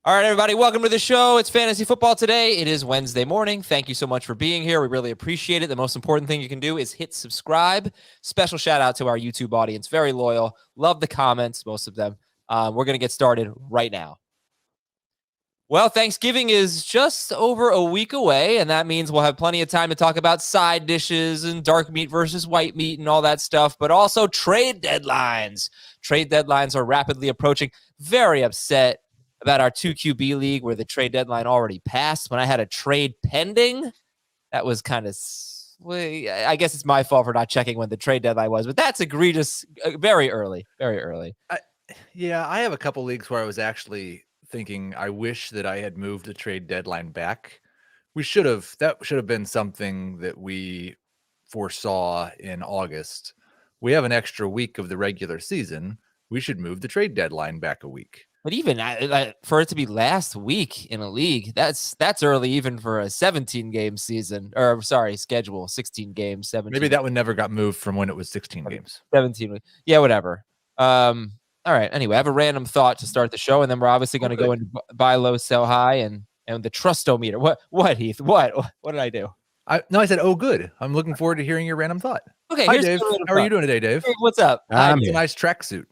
All right, everybody, welcome to the show. It's Fantasy Football today. It is Wednesday morning. Thank you so much for being here. We really appreciate it. The most important thing you can do is hit subscribe. Special shout out to our YouTube audience. Very loyal. Love the comments, most of them. We're going to get started right now. Well, Thanksgiving is just over a week away, and that means we'll have plenty of time to talk about side dishes and dark meat versus white meat and all that stuff, but also trade deadlines. Trade deadlines are rapidly approaching. Very upset about our 2QB league where the trade deadline already passed. When I had a trade pending, that was kind of, I guess it's my fault for not checking when the trade deadline was, but that's egregious. Very early. I have a couple leagues where I was actually thinking I wish that I had moved the trade deadline back. That should have been something that we foresaw in August. We have an extra week of the regular season. We should move the trade deadline back a week. But even for it to be last week in a league, that's early even for a 17-game season. Or, sorry, schedule, 16 games, 17. Maybe that one never got moved from when it was 16 games. 17. Yeah, whatever. All right, anyway, I have a random thought to start the show, and then we're obviously going to go into buy low, sell high, and the trustometer. What, Heath? What did I do? I said, oh, good. I'm looking forward to hearing your random thought. Okay, hi, Dave. How are you doing today, Dave? Hey, what's up? It's a nice tracksuit.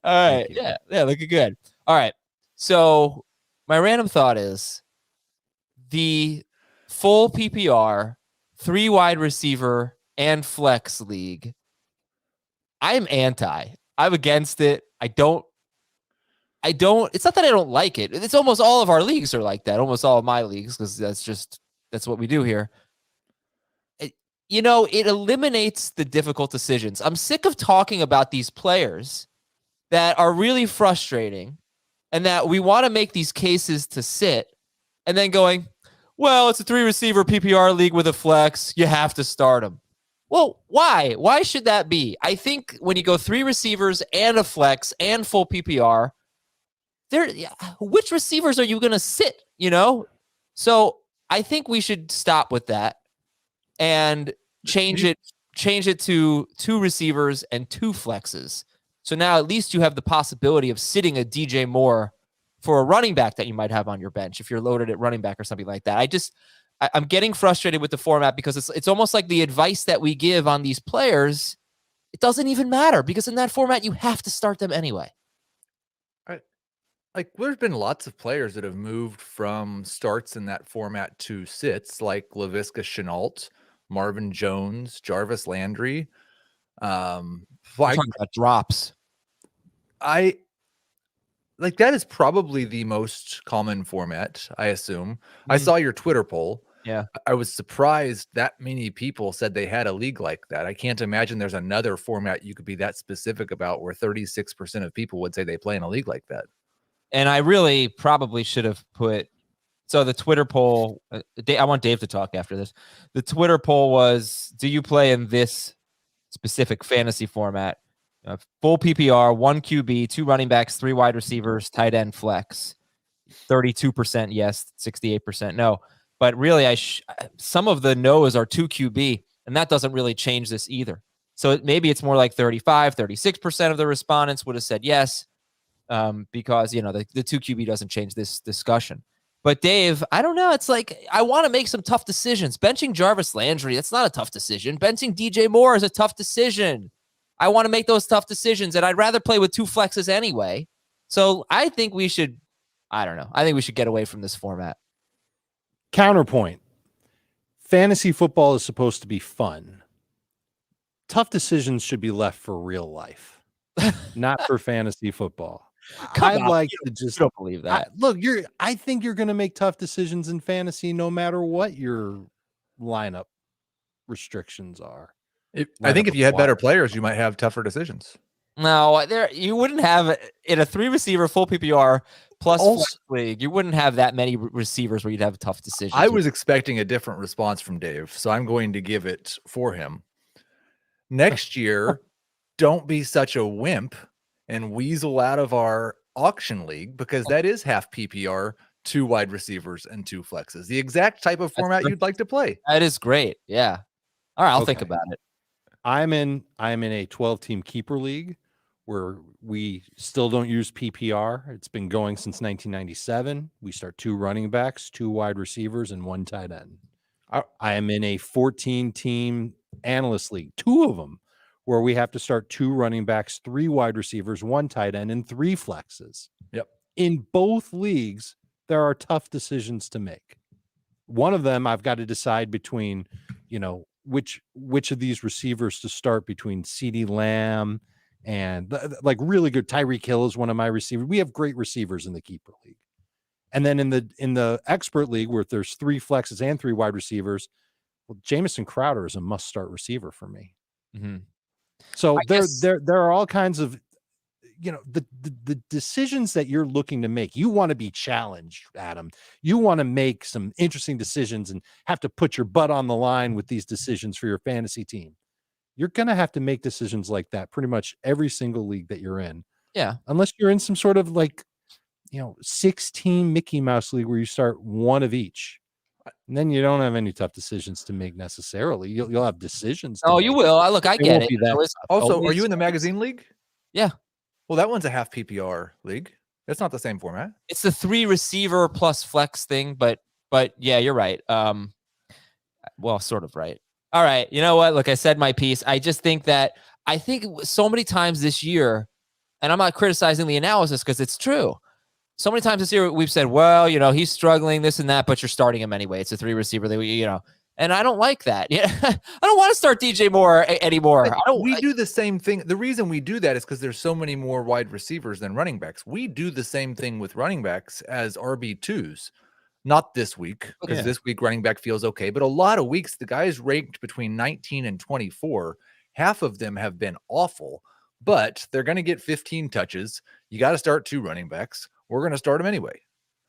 All right, yeah, looking good. All right, so my random thought is the full PPR, 3 wide receiver, and flex league. I'm anti. I'm against it. I don't. It's not that I don't like it. It's almost all of our leagues are like that. Almost all of my leagues, because that's what we do here. It eliminates the difficult decisions. I'm sick of talking about these players that are really frustrating and that we want to make these cases to sit and then going, well, it's a 3 receiver PPR league with a flex. You have to start them. Well, why? Why should that be? I think when you go 3 receivers and a flex and full PPR, which receivers are you going to sit, So I think we should stop with that and change it to 2 receivers and 2 flexes. So now at least you have the possibility of sitting a DJ Moore for a running back that you might have on your bench if you're loaded at running back or something like that. I'm getting frustrated with the format because it's almost like the advice that we give on these players, it doesn't even matter because in that format, you have to start them anyway. There's been lots of players that have moved from starts in that format to sits, like Laviska Shenault, Marvin Jones, Jarvis Landry. I'm talking about drops. That is probably the most common format, I assume. I saw your Twitter poll. Yeah. I was surprised that many people said they had a league like that. I can't imagine there's another format you could be that specific about where 36% of people would say they play in a league like that. And I really probably should have so the Twitter poll, I want Dave to talk after this. The Twitter poll was, do you play in this specific fantasy format? Full PPR, 1 QB, 2 running backs, 3 wide receivers, tight end flex. 32% yes, 68% no. But really, some of the no's are 2 QB, and that doesn't really change this either. So maybe it's more like 35, 36% of the respondents would have said yes, because the 2 QB doesn't change this discussion. But Dave, I don't know. It's like I want to make some tough decisions. Benching Jarvis Landry, that's not a tough decision. Benching DJ Moore is a tough decision. I want to make those tough decisions, and I'd rather play with 2 flexes anyway. So I think we should, I don't know. I think we should get away from this format. Counterpoint. Fantasy football is supposed to be fun. Tough decisions should be left for real life, not for fantasy football. I don't believe that. I think you're going to make tough decisions in fantasy no matter what your lineup restrictions are. I think if you had better players, you might have tougher decisions. No, you wouldn't have in a 3 receiver full PPR plus flex league. You wouldn't have that many receivers where you'd have tough decisions. I was expecting a different response from Dave, so I'm going to give it for him. Next year, don't be such a wimp and weasel out of our auction league, because that is half PPR, 2 wide receivers and 2 flexes. The exact type of format you'd like to play. That is great. Yeah. All right, I'll think about it. I'm in a 12-team keeper league where we still don't use PPR. It's been going since 1997. We start 2 running backs, 2 wide receivers, and 1 tight end. I am in a 14-team analyst league, 2 of them, where we have to start 2 running backs, 3 wide receivers, 1 tight end, and 3 flexes. Yep. In both leagues, there are tough decisions to make. One of them, I've got to decide between, which of these receivers to start between CeeDee Lamb and like really good. Tyreek Hill is one of my receivers. We have great receivers in the keeper league. And then in the expert league where there's 3 flexes and 3 wide receivers, well, Jamison Crowder is a must-start receiver for me. Mm-hmm. So there are all kinds of, the decisions that you're looking to make. You want to be challenged, Adam. You want to make some interesting decisions and have to put your butt on the line with these decisions for your fantasy team. You're going to have to make decisions like that pretty much every single league that you're in. Yeah. Unless you're in some sort of 6-team Mickey Mouse league where you start 1 of each. And then you don't have any tough decisions to make necessarily. You'll have decisions. Oh, you will. I get it. Also, are you in the magazine league? Yeah. Well, that one's a half PPR league. That's not the same format. It's the 3 receiver plus flex thing, but yeah, you're right. Well, sort of right. All right. You know what? Look, I said my piece. I just think that so many times this year, and I'm not criticizing the analysis because it's true. So many times this year we've said, well, he's struggling, this and that, but you're starting him anyway. It's a 3 receiver, and I don't like that. Yeah, I don't want to start DJ Moore anymore. We do the same thing. The reason we do that is because there's so many more wide receivers than running backs. We do the same thing with running backs as RB2s. Not this week, because this week running back feels okay. But a lot of weeks, the guys ranked between 19 and 24. Half of them have been awful, but they're going to get 15 touches. You got to start 2 running backs. We're going to start him anyway.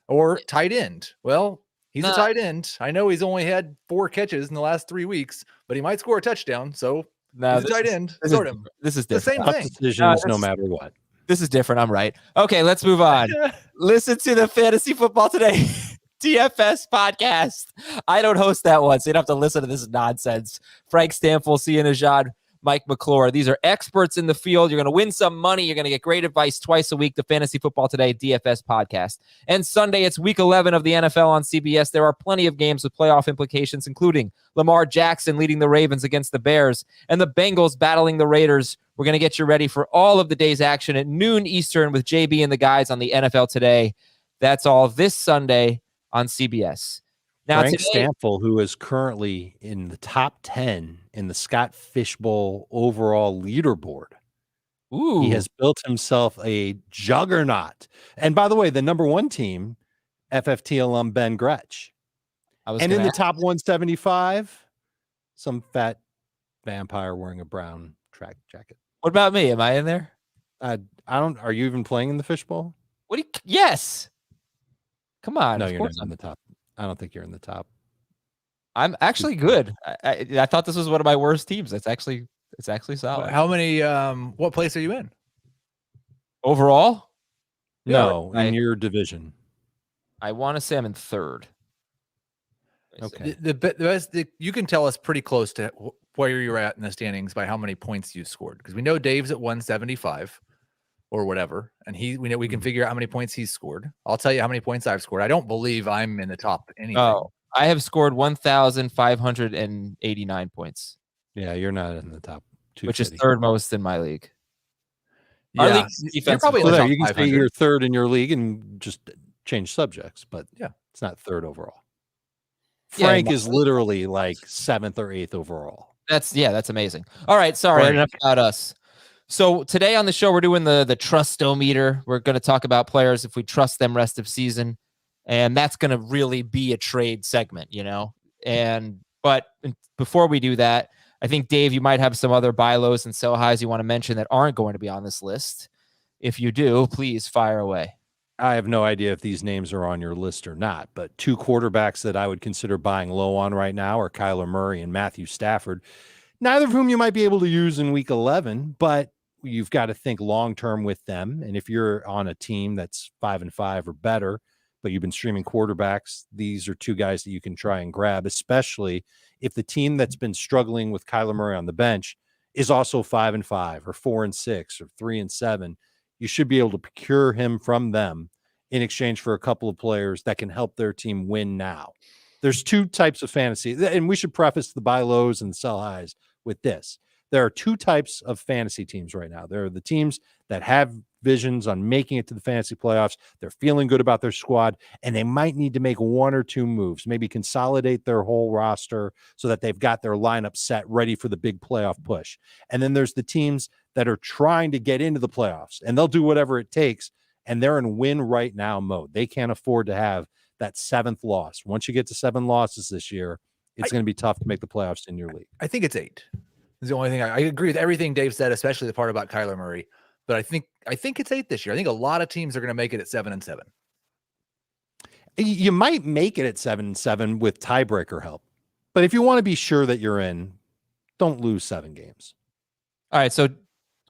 Or tight end. Well, he's a tight end. I know he's only had 4 catches in the last 3 weeks, but he might score a touchdown. So he's a tight end. Start him. This is different. The same thing. Decisions no matter what. This is different. I'm right. Okay, let's move on. Listen to the Fantasy Football Today DFS podcast. I don't host that one, so you don't have to listen to this nonsense. Frank Stanfill, Sia Najad, Mike McClure. These are experts in the field. You're going to win some money. You're going to get great advice twice a week. The Fantasy Football Today DFS podcast. And Sunday, it's week 11 of the NFL on CBS. There are plenty of games with playoff implications, including Lamar Jackson leading the Ravens against the Bears and the Bengals battling the Raiders. We're going to get you ready for all of the day's action at noon Eastern with JB and the guys on the NFL Today. That's all this Sunday on CBS. Now, Frank Stanfill, who is currently in the top 10 in the Scott Fishbowl overall leaderboard. Ooh. He has built himself a juggernaut. And by the way, the number 1 team, FFT alum Ben Gretsch. And in the top 175, some fat vampire wearing a brown track jacket. What about me? Am I in there? Are you even playing in the Fishbowl? Yes. Come on. No, you're not in the top. I don't think you're in the top. I'm actually good. I thought this was one of my worst teams. It's actually solid. How many? What place are you in overall? No, in your division. I want to say I'm in 3rd. Okay. The best you can tell us pretty close to where you're at in the standings by how many points you scored, because we know Dave's at 175 or whatever, and we know we can figure out how many points he's scored. I'll tell you how many points I've scored. I don't believe I'm in the top anything. Oh, I have scored 1,589 points. Yeah, you're not in the top 250. Which is 3rd most in my league. Yeah, you're probably in the top you can 500. say you're 3rd in your league and just change subjects, but yeah, it's not 3rd overall. Frank is literally like 7th or 8th overall. That's amazing. All right, sorry, enough about us. So today on the show, we're doing the Trustometer. We're going to talk about players if we trust them rest of season, and that's going to really be a trade segment, But before we do that, I think Dave, you might have some other buy lows and sell highs you want to mention that aren't going to be on this list. If you do, please fire away. I have no idea if these names are on your list or not, but 2 quarterbacks that I would consider buying low on right now are Kyler Murray and Matthew Stafford, neither of whom you might be able to use in week 11, but you've got to think long-term with them. And if you're on a team that's 5-5 or better, but you've been streaming quarterbacks, these are 2 guys that you can try and grab, especially if the team that's been struggling with Kyler Murray on the bench is also 5-5 or 4-6 or 3-7, you should be able to procure him from them in exchange for a couple of players that can help their team win now. There's two types of fantasy, and we should preface the buy lows and sell highs with this. There are two types of fantasy teams right now. There are the teams that have visions on making it to the fantasy playoffs. They're feeling good about their squad, and they might need to make one or two moves, maybe consolidate their whole roster so that they've got their lineup set ready for the big playoff push. And then there's the teams that are trying to get into the playoffs, and they'll do whatever it takes, and they're in win right now mode. They can't afford to have that seventh loss. Once you get to 7 losses this year, it's going to be tough to make the playoffs in your league. I think it's 8. Is the only thing I agree with everything Dave said, especially the part about Kyler Murray. But I think it's 8 this year. I think a lot of teams are going to make it at 7-7. You might make it at 7-7 with tiebreaker help, but if you want to be sure that you're in, don't lose 7 games. All right, so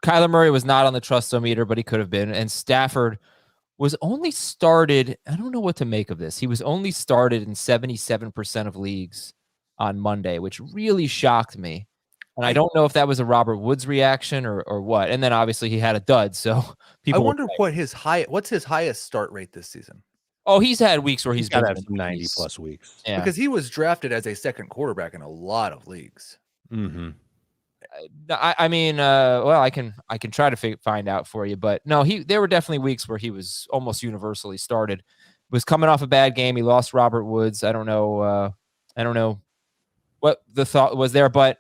Kyler Murray was not on the trust-o-meter, but he could have been, and Stafford was only started. I don't know what to make of this. He was only started in 77% of leagues on Monday, which really shocked me. And I don't know if that was a Robert Woods reaction or what. And then obviously he had a dud. So people. I wonder what's his highest start rate this season. Oh, he's had weeks where he's got to been have some 90+ weeks. Yeah. Because he was drafted as a second quarterback in a lot of leagues. Mm-hmm. I mean, well, I can try to find out for you, but no, there were definitely weeks where he was almost universally started. Was coming off a bad game. He lost Robert Woods. I don't know what the thought was there, but.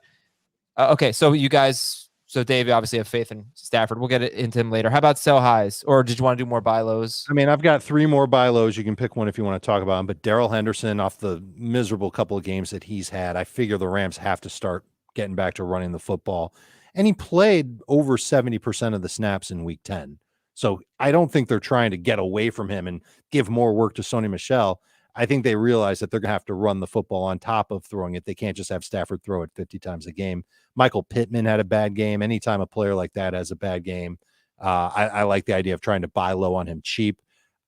Okay, so you guys, Dave, you obviously have faith in Stafford. We'll get into him later. How about sell highs, or did you want to do more buy lows? I mean, I've got 3 more buy lows. You can pick one if you want to talk about him. But Darrell Henderson, off the miserable couple of games that he's had, I figure the Rams have to start getting back to running the football. And he played over 70% of the snaps in Week 10. So I don't think they're trying to get away from him and give more work to Sony Michel. I think they realize that they're going to have to run the football on top of throwing it. They can't just have Stafford throw it 50 times a game. Michael Pittman had a bad game. Anytime a player like that has a bad game, I like the idea of trying to buy low on him cheap.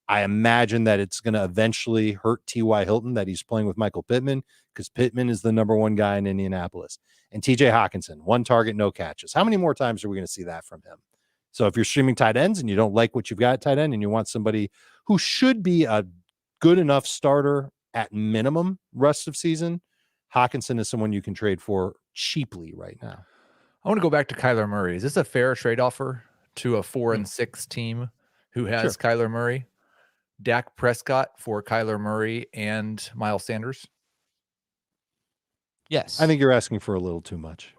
I imagine that it's going to eventually hurt T.Y. Hilton that he's playing with Michael Pittman, because Pittman is the number 1 guy in Indianapolis. And T.J. Hockenson, 1 target, no catches. How many more times are we going to see that from him? So if you're streaming tight ends and you don't like what you've got at tight end and you want somebody who should be a good enough starter at minimum rest of season, Hockenson is someone you can trade for cheaply right now. I want to go back to Kyler Murray. Is this a fair trade offer to a 4-6 team who has Kyler Murray? Dak Prescott for Kyler Murray and Miles Sanders? Yes. I think you're asking for a little too much.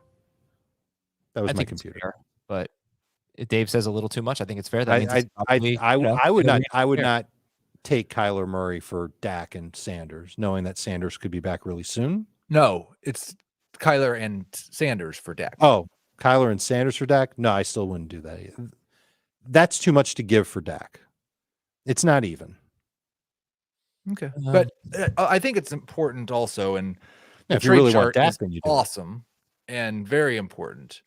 That was my computer. Fair, but if Dave says a little too much, I think it's fair. That means I would not take Kyler Murray for Dak and Sanders, knowing that Sanders could be back really soon. No, it's Kyler and Sanders for Dak. Oh, Kyler and Sanders for Dak? No, I still wouldn't do that either. That's too much to give for Dak. It's not even. Okay. But I think it's important also, and the if you really want chart Dak, is then you do awesome and very important.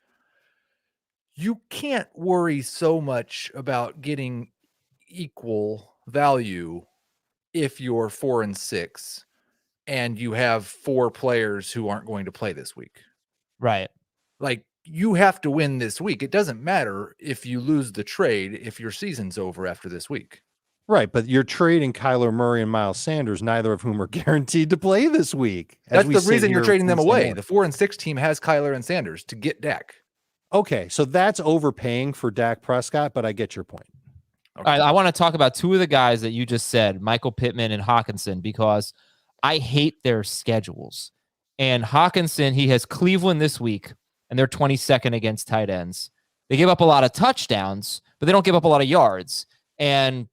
You can't worry so much about getting equal value if you're 4-6 and you have 4 players who aren't going to play this week. Right. Like, you have to win this week. It doesn't matter if you lose the trade if your season's over after this week. Right, but you're trading Kyler Murray and Miles Sanders, neither of whom are guaranteed to play this week. That's the reason you're trading them away. The 4-6 team has Kyler and Sanders to get Dak. Okay, so that's overpaying for Dak Prescott, but I get your point. Okay. All right, I want to talk about 2 of the guys that you just said, Michael Pittman and Hockenson, because I hate their schedules. And Hockenson, he has Cleveland this week, and they're 22nd against tight ends. They give up a lot of touchdowns, but they don't give up a lot of yards. And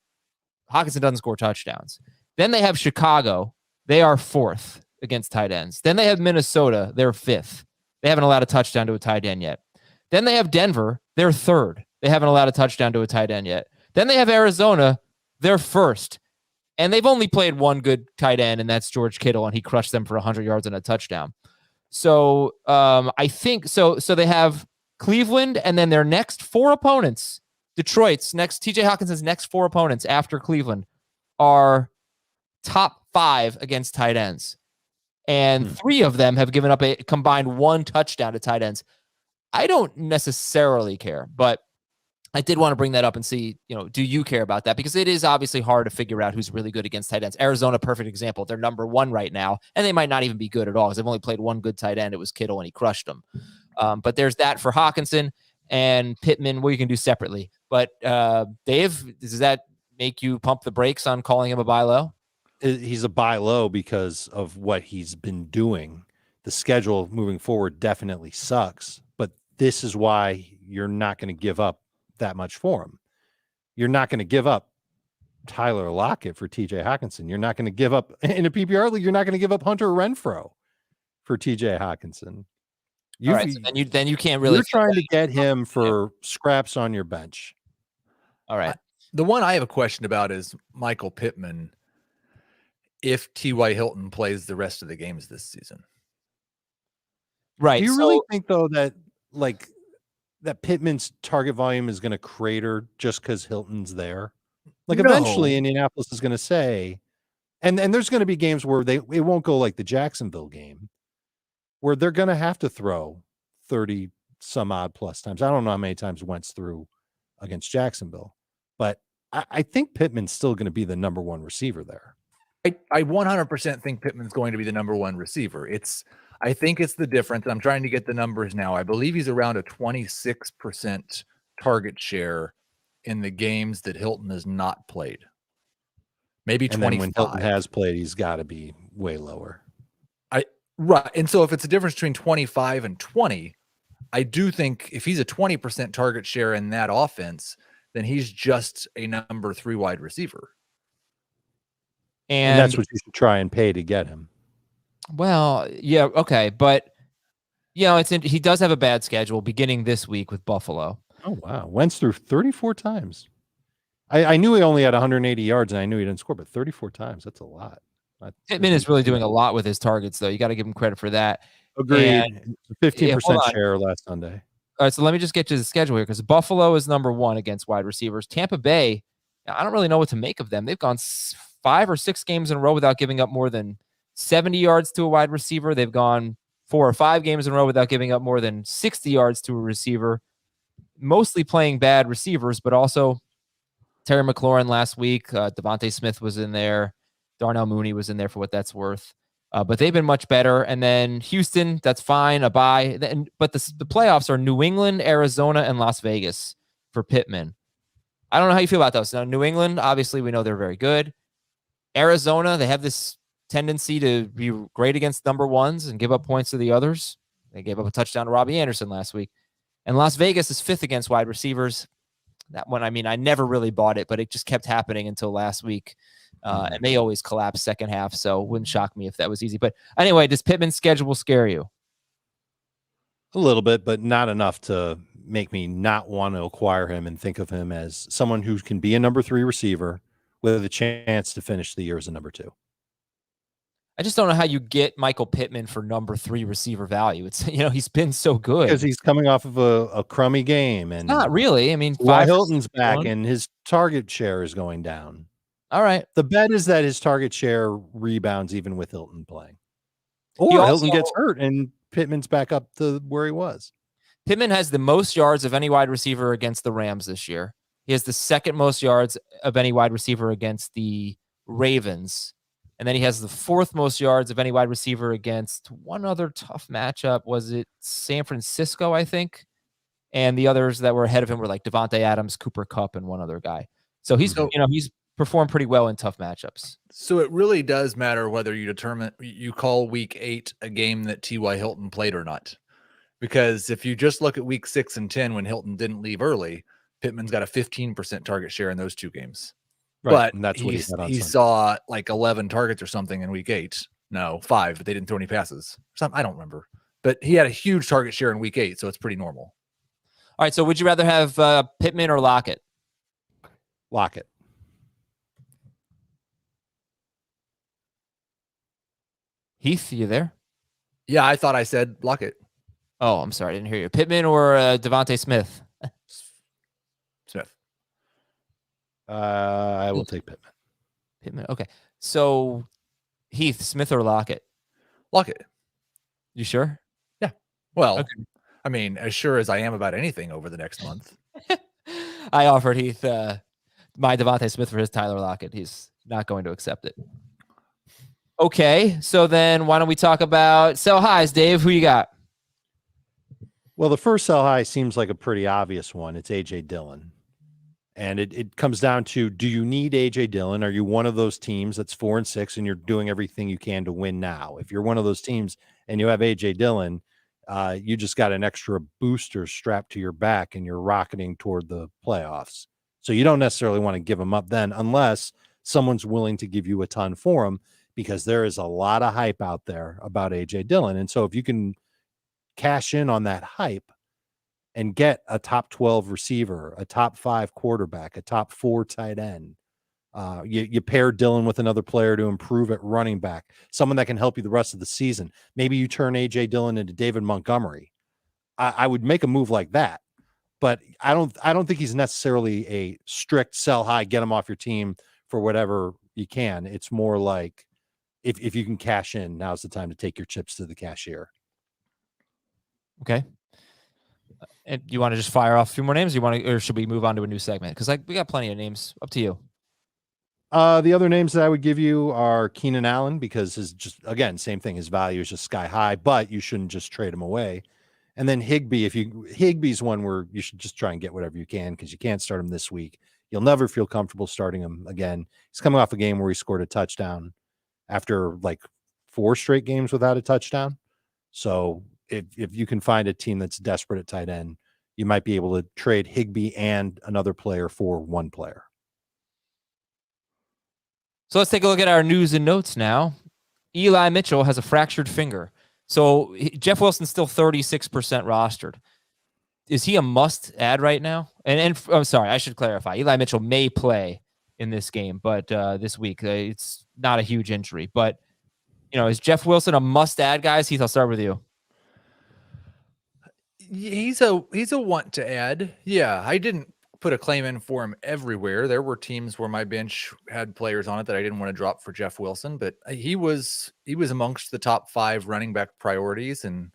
Hockenson doesn't score touchdowns. Then they have Chicago. They are 4th against tight ends. Then they have Minnesota. They're 5th. They haven't allowed a touchdown to a tight end yet. Then they have Denver. They're 3rd. They haven't allowed a touchdown to a tight end yet. Then they have Arizona. They're 1st. And they've only played 1 good tight end, and that's George Kittle, and he crushed them for 100 yards and a touchdown. So I think so they have Cleveland, and then their next 4 opponents, Detroit's next, TJ Hawkinson's next 4 opponents after Cleveland are top 5 against tight ends. And 3 of them have given up a combined 1 touchdown to tight ends. I don't necessarily care, but I did want to bring that up and see, do you care about that? Because it is obviously hard to figure out who's really good against tight ends. Arizona, perfect example. They're number 1 right now, and they might not even be good at all because they've only played one good tight end. It was Kittle, and he crushed them. But there's that for Hockenson and Pittman, you can do separately. But Dave, does that make you pump the brakes on calling him a buy low? He's a buy low because of what he's been doing. The schedule moving forward definitely sucks, but this is why you're not going to give up that much for him. You're not going to give up Tyler Lockett for TJ Hockenson. You're not going to give up in a PPR league. You're not going to give up Hunter Renfrow for TJ Hockenson. All right, so then you can't really. You're trying to get him for scraps on your bench. All right. The one I have a question about is Michael Pittman. If T.Y. Hilton plays the rest of the games this season, right? Do you really think though that that Pittman's target volume is going to crater just because Hilton's there? Eventually Indianapolis is going to say, and there's going to be games where it won't go like the Jacksonville game, where they're going to have to throw 30 some odd plus times. I don't know how many times Wentz threw against Jacksonville, but I think Pittman's still going to be the number 1 receiver there. I 100% think Pittman's going to be the number 1 receiver. I think it's the difference. I'm trying to get the numbers now. I believe he's around a 26% target share in the games that Hilton has not played. Maybe 25. When Hilton has played, he's got to be way lower. Right. And so if it's a difference between 25 and 20, I do think if he's a 20% target share in that offense, then he's just a number 3 wide receiver. And that's what you should try and pay to get him. Well, yeah, okay, but he does have a bad schedule beginning this week with Buffalo. Oh wow, Wentz threw 34 times. I knew he only had 180 yards, and I knew he didn't score, but 34 times—that's a lot. Pittman is really doing a lot with his targets, though. You got to give him credit for that. Agreed. 15% share last Sunday. All right, so let me just get to the schedule here because Buffalo is number 1 against wide receivers. Tampa Bay, I don't really know what to make of them. They've gone 5 or 6 games in a row without giving up more than 70 yards to a wide receiver. They've gone 4 or 5 games in a row without giving up more than 60 yards to a receiver, mostly playing bad receivers, but also Terry McLaurin last week. Devontae Smith was in there. Darnell Mooney was in there for what that's worth. But they've been much better. And then Houston, that's fine, a bye. But the playoffs are New England, Arizona, and Las Vegas for Pittman. I don't know how you feel about those. Now, New England, obviously, we know they're very good. Arizona, they have this tendency to be great against number 1s and give up points to the others. They gave up a touchdown to Robbie Anderson last week. And Las Vegas is 5th against wide receivers. That one, I never really bought it, but it just kept happening until last week. And they always collapse second half, so it wouldn't shock me if that was easy. But anyway, does Pittman's schedule scare you? A little bit, but not enough to make me not want to acquire him and think of him as someone who can be a number 3 receiver with a chance to finish the year as a number 2. I just don't know how you get Michael Pittman for number 3 receiver value. It's he's been so good because he's coming off of a crummy game, and not really. Hilton's back and his target share is going down. All right, the bet is that his target share rebounds even with Hilton playing, or Hilton gets hurt and Pittman's back up to where he was. Pittman has the most yards of any wide receiver against the Rams this year. He has the 2nd most yards of any wide receiver against the Ravens. And then he has the 4th most yards of any wide receiver against one other tough matchup. Was it San Francisco, I think? And the others that were ahead of him were like Devontae Adams, Cooper Kupp, and one other guy. So he's performed pretty well in tough matchups. So it really does matter whether you call week 8 a game that T.Y. Hilton played or not. Because if you just look at week 6 and 10 when Hilton didn't leave early, Pittman's got a 15% target share in those 2 games. Right, but and that's what he saw like 11 targets or something in week 8. No, 5, but they didn't throw any passes. I don't remember. But he had a huge target share in week 8, so it's pretty normal. All right, so would you rather have Pittman or Lockett? Lockett. Heath, you there? Yeah, I thought I said Lockett. Oh, I'm sorry. I didn't hear you. Pittman or Devontae Smith? Smith. I will take Pittman. Pittman. Okay. So, Heath, Smith or Lockett? Lockett. You sure? Yeah. Well, I mean, as sure as I am about anything over the next month. I offered Heath my Devontae Smith for his Tyler Lockett. He's not going to accept it. Okay, so then why don't we talk about sell highs, Dave? Who you got? Well, the first sell high seems like a pretty obvious one. It's A.J. Dillon. And it comes down to, do you need A.J. Dillon? Are you one of those teams that's 4-6 and you're doing everything you can to win now? If you're one of those teams and you have A.J. Dillon, you just got an extra booster strapped to your back and you're rocketing toward the playoffs. So you don't necessarily want to give him up then, unless someone's willing to give you a ton for him, because there is a lot of hype out there about A.J. Dillon. And so if you can cash in on that hype and get a top 12 receiver, a top 5 quarterback, a top 4 tight end, you pair Dillon with another player to improve at running back, someone that can help you the rest of the season. Maybe you turn A.J. Dillon into David Montgomery. I would make a move like that, but I don't think he's necessarily a strict sell high, get him off your team for whatever you can. It's more like, if you can cash in, now's the time to take your chips to the cashier. Okay. And you want to just fire off a few more names? Or should we move on to a new segment? Because we got plenty of names. Up to you. The other names that I would give you are Keenan Allen, because again, same thing. His value is just sky high, but you shouldn't just trade him away. And then Higbee, Higbee's one where you should just try and get whatever you can, because you can't start him this week. You'll never feel comfortable starting him again. He's coming off a game where he scored a touchdown after like 4 straight games without a touchdown. So if you can find a team that's desperate at tight end, you might be able to trade Higbee and another player for one player. So let's take a look at our news and notes now. Eli Mitchell has a fractured finger. So Jeff Wilson's still 36% rostered. Is he a must add right now? And I'm sorry, I should clarify. Eli Mitchell may play in this game, but this week it's not a huge injury. But is Jeff Wilson a must add, guys? Heath, I'll start with you. He's a want to add. Yeah, I didn't put a claim in for him everywhere. There were teams where my bench had players on it that I didn't want to drop for Jeff Wilson, but he was amongst the top 5 running back priorities and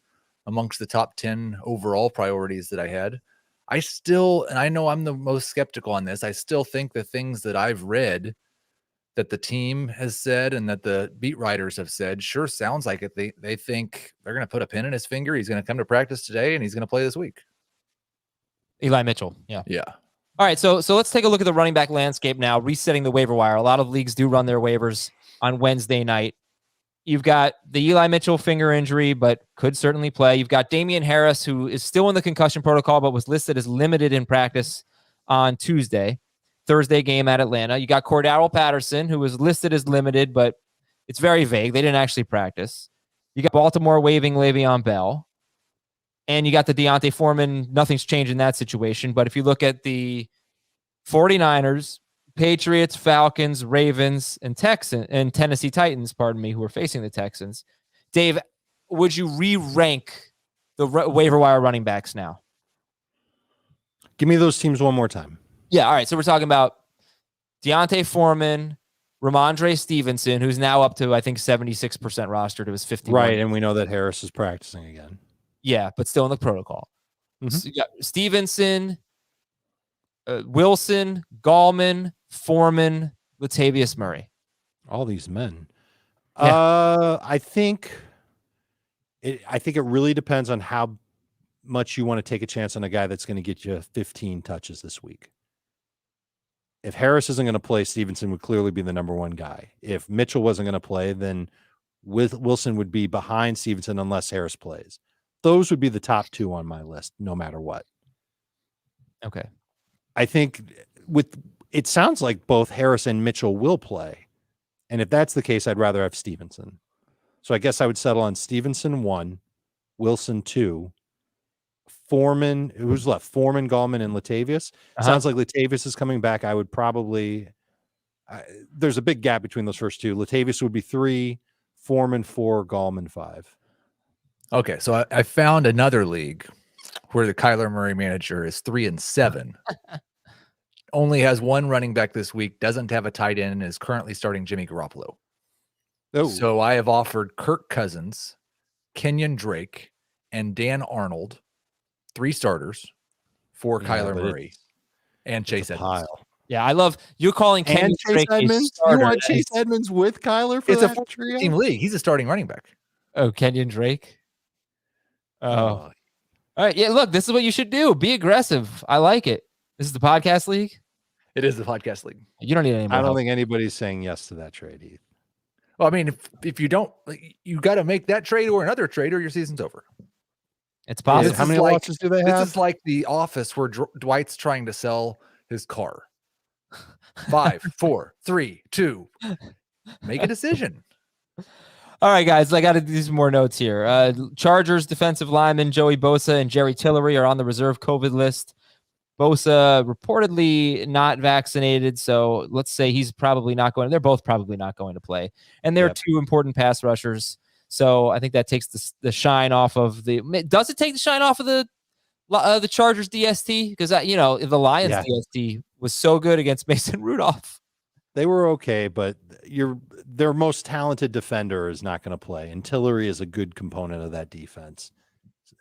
amongst the top 10 overall priorities that I had. And I know I'm the most skeptical on this, I still think the things that I've read that the team has said and that the beat writers have said sure sounds like it. They think they're going to put a pin in his finger. He's going to come to practice today and he's going to play this week. Eli Mitchell. Yeah. Yeah. All right. So let's take a look at the running back landscape now, resetting the waiver wire. A lot of leagues do run their waivers on Wednesday night. You've got the Eli Mitchell finger injury, but could certainly play. You've got Damian Harris, who is still in the concussion protocol, but was listed as limited in practice on Thursday game at Atlanta. You got Cordarrelle Patterson, who was listed as limited, but it's very vague. They didn't actually practice. You got Baltimore waiving Le'Veon Bell. And you got the Deontay Foreman. Nothing's changed in that situation. But if you look at the 49ers, Patriots, Falcons, Ravens, and Tennessee Titans, who are facing the Texans, Dave, would you re-rank the waiver wire running backs now? Give me those teams one more time. Yeah, all right. So we're talking about Deontay Foreman, Ramondre Stevenson, who's now up to, I think, 76% rostered. It was 51. Right, and we know that Harris is practicing again. Yeah, but still in the protocol. Mm-hmm. So you got Stevenson, Wilson, Gallman, Foreman, Latavius Murray. All these men. Yeah. I think it really depends on how much you want to take a chance on a guy that's going to get you 15 touches this week. If Harris isn't going to play, Stevenson would clearly be the number 1 guy. If Mitchell wasn't going to play, then Wilson would be behind Stevenson unless Harris plays. Those would be the top 2 on my list, no matter what. Okay. I think it sounds like both Harris and Mitchell will play. And if that's the case, I'd rather have Stevenson. So I guess I would settle on Stevenson 1, Wilson 2, Foreman, who's left? Foreman, Gallman, and Latavius. Sounds like Latavius is coming back. I would probably there's a big gap between those first 2. Latavius would be 3, Foreman 4, Gallman 5. Okay, so I found another league where the Kyler Murray manager is 3-7. Only has 1 running back this week, doesn't have a tight end, and is currently starting Jimmy Garoppolo. Oh. So I have offered Kirk Cousins, Kenyon Drake, and Dan Arnold 3 starters for Kyler Murray and Chase Edmonds. Yeah, I love you calling Kenny Drake a starter. You want Chase Edmonds with Kyler for that trio? Team league. He's a starting running back. Oh, Kenyon Drake. Oh. All right. Yeah, look, this is what you should do. Be aggressive. I like it. This is the podcast league? It is the podcast league. You don't need any more I don't think anybody's saying yes to that trade, Heath. Well, I mean, if you don't, you got to make that trade or another trade or your season's over. It's possible. How many losses do they have? This is like The Office where Dwight's trying to sell his car. 5, 4, 3, 2. Make a decision. All right, guys, I got to do some more notes here. Chargers defensive lineman Joey Bosa and Jerry Tillery are on the reserve COVID list. Bosa reportedly not vaccinated, so let's say he's probably not going. They're both probably not going to play, and they're two important pass rushers. So I think that takes the shine off of the. Does it take the shine off of the Chargers DST? Because the Lions DST was so good against Mason Rudolph. They were okay, but their most talented defender is not going to play, and Tillery is a good component of that defense.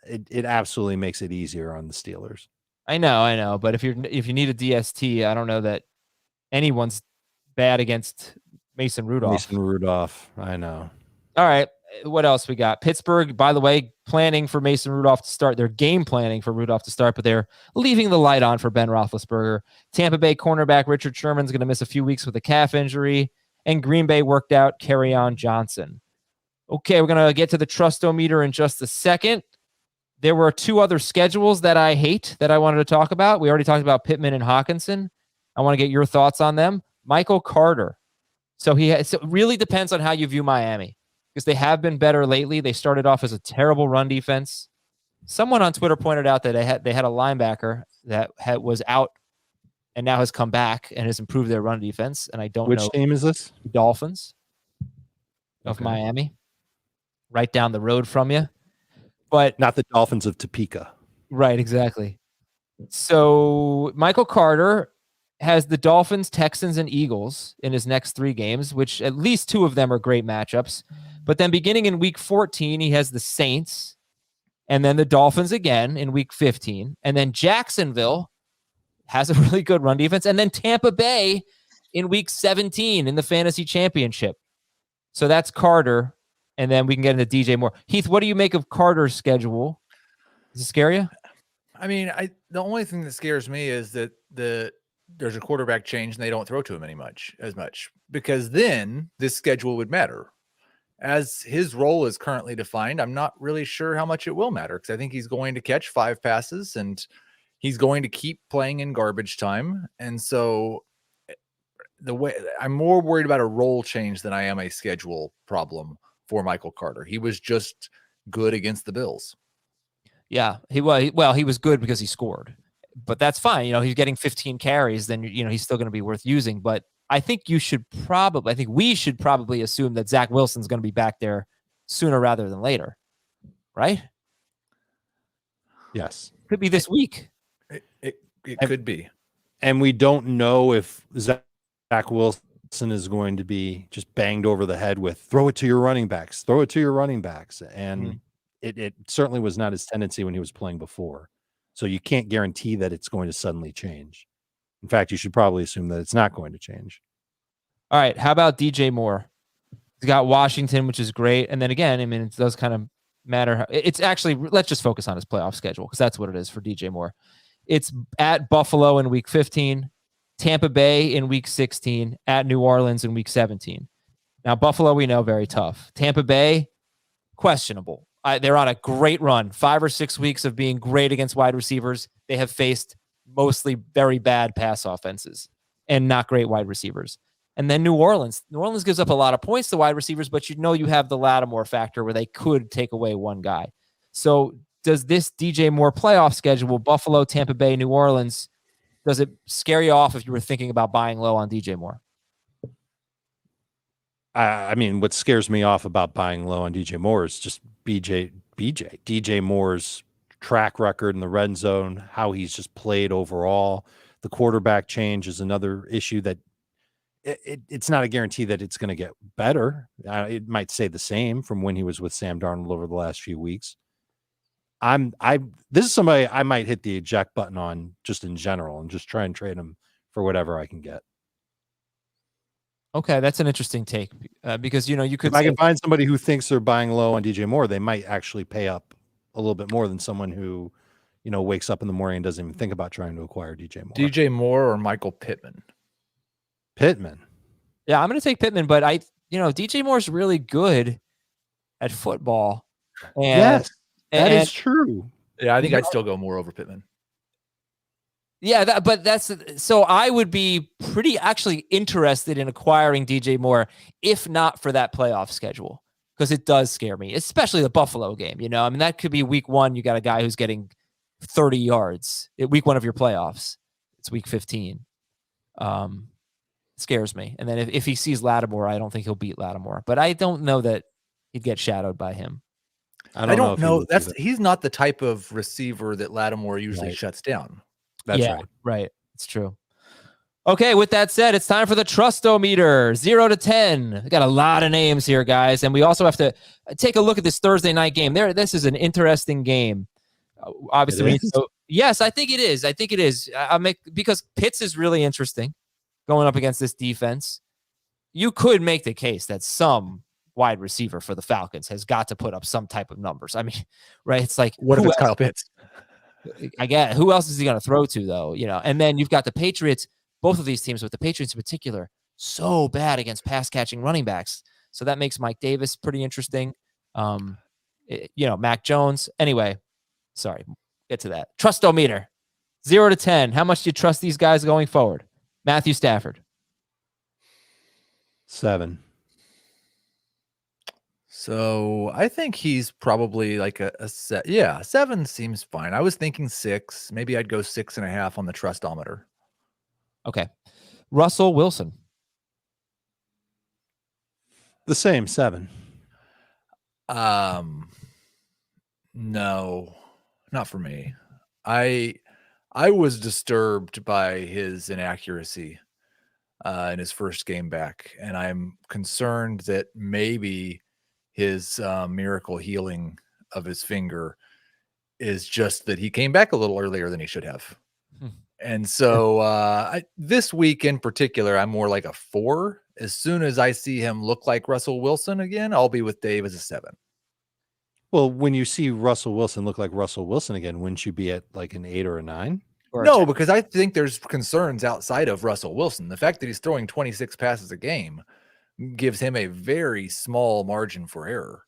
It absolutely makes it easier on the Steelers. I know, but if you need a DST, I don't know that anyone's bad against Mason Rudolph. I know. All right, what else we got? Pittsburgh, by the way, planning for Mason Rudolph to start. They're game planning for Rudolph to start, but they're leaving the light on for Ben Roethlisberger. Tampa Bay cornerback Richard Sherman's going to miss a few weeks with a calf injury, and Green Bay worked out Kerryon Johnson. Okay, we're going to get to the Trustometer in just a second. There were 2 other schedules that I hate that I wanted to talk about. We already talked about Pittman and Hockenson. I want to get your thoughts on them. Michael Carter. So it really depends on how you view Miami, because they have been better lately. They started off as a terrible run defense. Someone on Twitter pointed out that they had a linebacker that was out and now has come back and has improved their run defense. And I don't know. Which team is this? Dolphins of Miami, right down the road from you. But not the Dolphins of Topeka. Right, exactly. So Michael Carter has the Dolphins, Texans, and Eagles in his next 3 games, which at least 2 of them are great matchups. But then beginning in week 14, he has the Saints, and then the Dolphins again in week 15. And then Jacksonville has a really good run defense. And then Tampa Bay in week 17 in the fantasy championship. So that's Carter. And then we can get into DJ Moore. Heath, what do you make of Carter's schedule? Does it scare you? I mean, the only thing that scares me is that there's a quarterback change and they don't throw to him as much, because then this schedule would matter. As his role is currently defined, I'm not really sure how much it will matter, because I think he's going to catch 5 passes and he's going to keep playing in garbage time. And so I'm more worried about a role change than I am a schedule problem for Michael Carter. He was just good against the Bills. Yeah, he was good because he scored, but that's fine. He's getting 15 carries, then he's still going to be worth using. But I think we should probably assume that Zach Wilson's going to be back there sooner rather than later, right? Yes, could be this week. It could be, and we don't know if Zach Wilson is going to be just banged over the head with throw it to your running backs, and it certainly was not his tendency when he was playing before. So you can't guarantee that it's going to suddenly change. In fact, you should probably assume that it's not going to change. All right, how about DJ Moore? He's got Washington, which is great, and then again, I mean, it does kind of matter. It's actually, let's just focus on his playoff schedule, because that's what it is for DJ Moore. It's at Buffalo in week 15, Tampa Bay in week 16, at New Orleans in week 17. Now, Buffalo, we know, very tough. Tampa Bay, questionable. They're on a great run, 5 or 6 weeks of being great against wide receivers. They have faced mostly very bad pass offenses and not great wide receivers. And then New Orleans gives up a lot of points to wide receivers, but you have the Lattimore factor where they could take away one guy. So does this DJ Moore playoff schedule, Buffalo, Tampa Bay, New Orleans, does it scare you off if you were thinking about buying low on DJ Moore? I mean, what scares me off about buying low on DJ Moore is just DJ Moore's track record in the red zone, how he's just played overall. The quarterback change is another issue that it's not a guarantee that it's going to get better. It might say the same from when he was with Sam Darnold over the last few weeks. This is somebody I might hit the eject button on just in general and just try and trade him for whatever I can get. Okay, that's an interesting take because you could. If I can find somebody who thinks they're buying low on DJ Moore, they might actually pay up a little bit more than someone who, wakes up in the morning and doesn't even think about trying to acquire DJ Moore. DJ Moore or Michael Pittman? Pittman. Yeah, I'm going to take Pittman, but DJ Moore's really good at football. And, yes, that is true. Yeah, I think I'd still go Moore over Pittman. Yeah, so I would be pretty actually interested in acquiring DJ Moore, if not for that playoff schedule, because it does scare me, especially the Buffalo game. That could be week 1. You got a guy who's getting 30 yards at week 1 of your playoffs. It's week 15. Scares me. And then if he sees Lattimore, I don't think he'll beat Lattimore, but I don't know that he'd get shadowed by him. I don't know. He's not the type of receiver that Lattimore usually shuts down. That's right. It's true. Okay, with that said, it's time for the Trustometer, 0 to 10. We got a lot of names here, guys, and we also have to take a look at this Thursday night game. This is an interesting game. Obviously, yes, I think it is. Because Pitts is really interesting going up against this defense. You could make the case that some wide receiver for the Falcons has got to put up some type of numbers. Right? It's like, what if it's Kyle Pitts? I get it. Who else is he going to throw to, though? And then you've got the Patriots, both of these teams, with the Patriots in particular, so bad against pass-catching running backs. So that makes Mike Davis pretty interesting. Mac Jones. Anyway, sorry, get to that. Trustometer, 0 to 10. How much do you trust these guys going forward? Matthew Stafford. 7. So I think he's probably like a set. Yeah, 7 seems fine. I was thinking 6. Maybe I'd go 6.5 on the Trustometer. Okay. Russell Wilson. The same, 7. No, not for me. I was disturbed by his inaccuracy in his first game back, and I'm concerned that maybe his miracle healing of his finger is just that he came back a little earlier than he should have. And so this week in particular, I'm more like a 4. As soon as I see him look like Russell Wilson again, I'll be with Dave as a 7. Well, when you see Russell Wilson look like Russell Wilson again, wouldn't you be at like an 8 or a 9? No, because I think there's concerns outside of Russell Wilson. The fact that he's throwing 26 passes a game gives him a very small margin for error.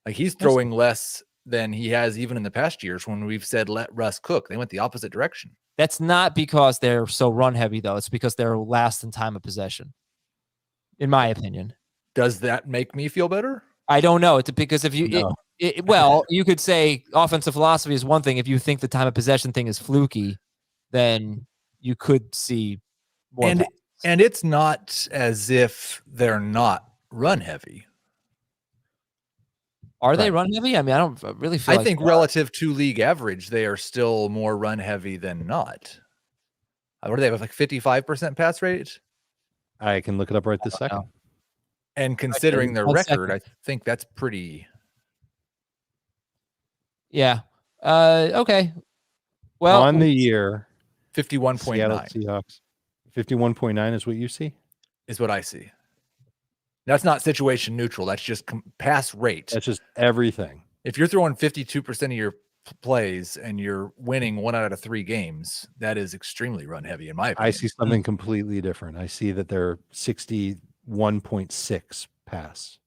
Like, he's throwing less than he has even in the past years when we've said let Russ cook. They went the opposite direction. That's not because they're so run heavy, though. It's because they're last in time of possession, in my opinion. Does that make me feel better? I don't know. It's because if you, well, you could say offensive philosophy is one thing. If you think the time of possession thing is fluky, then you could see more. And it's not as if they're not run heavy. Are they run heavy? I don't really feel I think relative to league average, they are still more run heavy than not. What do they have, like 55% pass rate? I can look it up right this second. And considering their record, I think that's pretty. Yeah. Okay. Well, on the year, 51.9. Seahawks. 51.9 is what you see? Is what I see. That's not situation neutral. That's just pass rate. That's just everything. If you're throwing 52% of your plays and you're winning 1 out of 3 games, that is extremely run heavy in my opinion. I see something completely different. I see that they're 61.6 pass.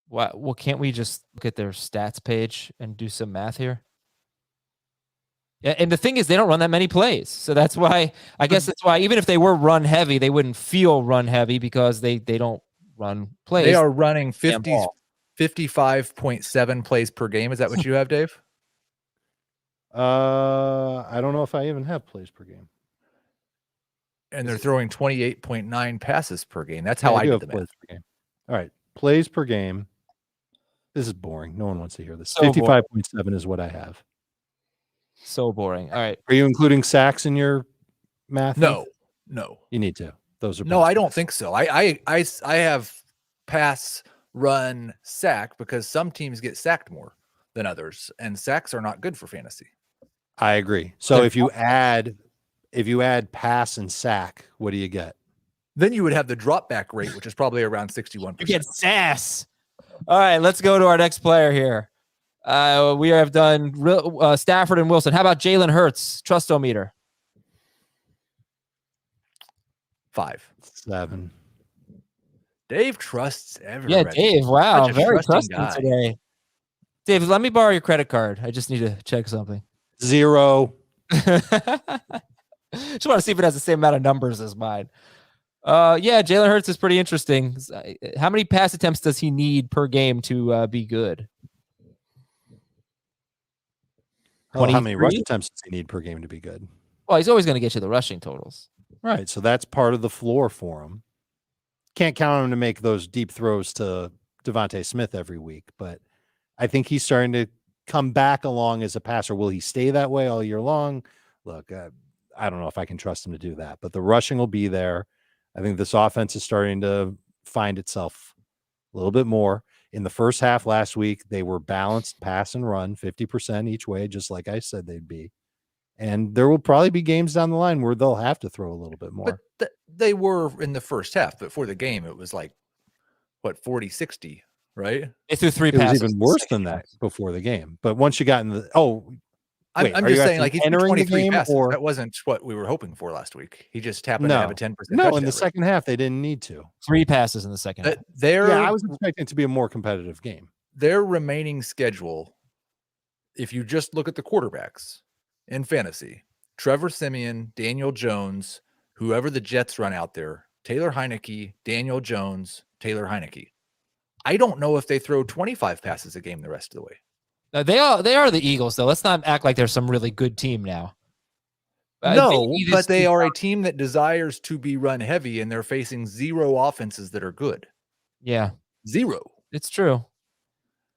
Well, can't we just look at their stats page and do some math here? Yeah, and the thing is, they don't run that many plays. So that's why, I guess that's why, even if they were run heavy, they wouldn't feel run heavy because they don't run plays. They are running 55.7 plays per game. Is that what you have, Dave? I don't know if I even have plays per game. And they're throwing 28.9 passes per game. That's how I did the math. Per game. All right. Plays per game. This is boring. No one wants to hear this. So 55.7 is what I have. So boring. All right. Are you including sacks in your math? No. You need to. Those are no. I don't think so. I have pass, run, sack because some teams get sacked more. than others, and sacks are not good for fantasy. I agree. So if you add pass and sack, what do you get? Then you would have the drop back rate, which is probably around 61%. You get sass. All right, let's go to our next player here. We have done Stafford and Wilson. How about Jalen Hurts? Trustometer. 5. 7. Dave trusts everybody. Yeah, Dave. Wow, very trusting guy today. Dave, let me borrow your credit card. I just need to check something. 0. Just want to see if it has the same amount of numbers as mine. Yeah, Jalen Hurts is pretty interesting. How many pass attempts does he need per game to be good? Well, how many rush attempts does he need per game to be good? Well, he's always going to get you the rushing totals. Right, so that's part of the floor for him. Can't count on him to make those deep throws to Devontae Smith every week, but I think he's starting to come back along as a passer. Will he stay that way all year long? Look, I don't know if I can trust him to do that, but the rushing will be there. I think this offense is starting to find itself a little bit more. In the first half last week, they were balanced pass and run, 50% each way, just like I said they'd be. And there will probably be games down the line where they'll have to throw a little bit more. But they were in the first half, but for the game, it was like, what, 40-60, right? They threw 3 it passes. It was even worse than that before the game. But once you got in the I'm just saying, like, he threw 23 passes. Or... That wasn't what we were hoping for last week. He just happened to have a 10%. No, in the second half, they didn't need to. 3 passes in the second half. I was expecting it to be a more competitive game. Their remaining schedule, if you just look at the quarterbacks in fantasy, Trevor Siemian, Daniel Jones, whoever the Jets run out there, Taylor Heineke, Daniel Jones, Taylor Heineke. I don't know if they throw 25 passes a game the rest of the way. They are the Eagles, though. Let's not act like there's some really good team now. No, but they are a team that desires to be run heavy, and they're facing 0 offenses that are good. Yeah. 0. It's true. All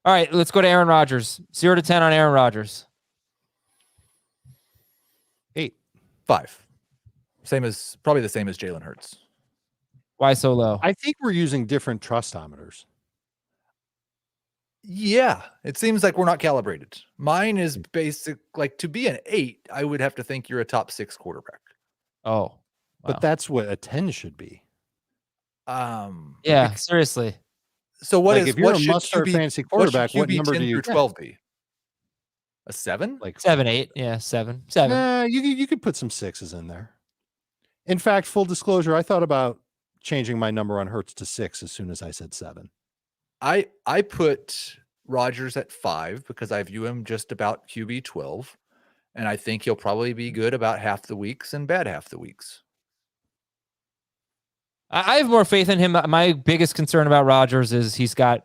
right, let's go to Aaron Rodgers. 0 to 10 on Aaron Rodgers. 8. 5. Probably the same as Jalen Hurts. Why so low? I think we're using different trustometers. Yeah, it seems like we're not calibrated. Mine is basic, like, to be an 8, I would have to think you're a top 6 quarterback. Oh, wow. But that's what a 10 should be. Yeah, seriously. So if you're a must-start fantasy quarterback, what number do you 12 be? A 7? Like 7, 8. Yeah, 7. 7. You could put some 6s in there. In fact, full disclosure, I thought about changing my number on Hurts to 6 as soon as I said 7. I put Rodgers at 5 because I view him just about QB 12, and I think he'll probably be good about half the weeks and bad half the weeks. I have more faith in him. My biggest concern about Rodgers is he's got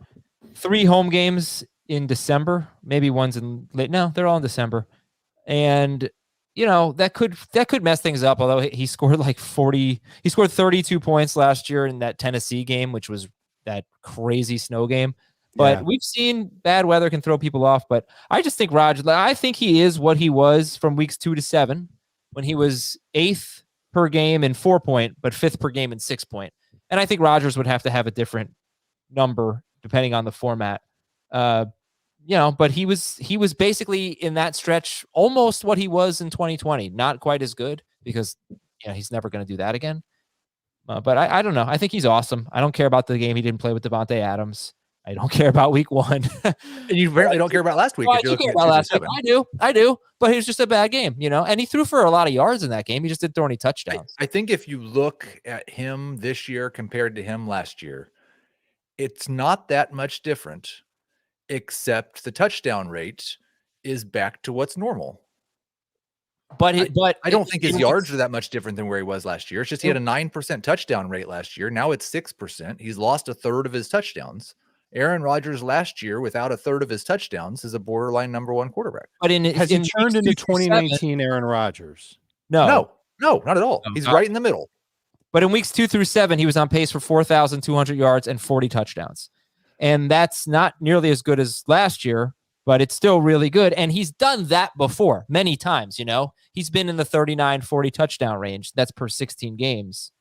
3 home games in December. Maybe one's in late. No, they're all in December. And, that could mess things up, although he scored like 40. He scored 32 points last year in that Tennessee game, which was that crazy snow game. But we've seen bad weather can throw people off. But I just think I think he is what he was from weeks 2 to 7 when he was 8th per game in 4-point, but 5th per game in 6-point. And I think Rodgers would have to have a different number depending on the format. But he was basically in that stretch almost what he was in 2020. Not quite as good because he's never going to do that again. But I don't know. I think he's awesome. I don't care about the game he didn't play with Devontae Adams. I don't care about week 1. And you apparently don't care about last week. Well, I do care about last week. I do. But it was just a bad game, and he threw for a lot of yards in that game. He just didn't throw any touchdowns. I think if you look at him this year compared to him last year, it's not that much different, except the touchdown rate is back to what's normal. But I don't think his yards are that much different than where he was last year. It's just he had a 9% touchdown rate last year. Now it's 6%. He's lost a third of his touchdowns. Aaron Rodgers last year, without a third of his touchdowns, is a borderline number 1 quarterback. But has he turned into 2019 Aaron Rodgers? No, not at all. He's right in the middle. But in weeks 2 through 7, he was on pace for 4,200 yards and 40 touchdowns. And that's not nearly as good as last year, but it's still really good. And he's done that before many times, He's been in the 39, 40 touchdown range. That's per 16 games.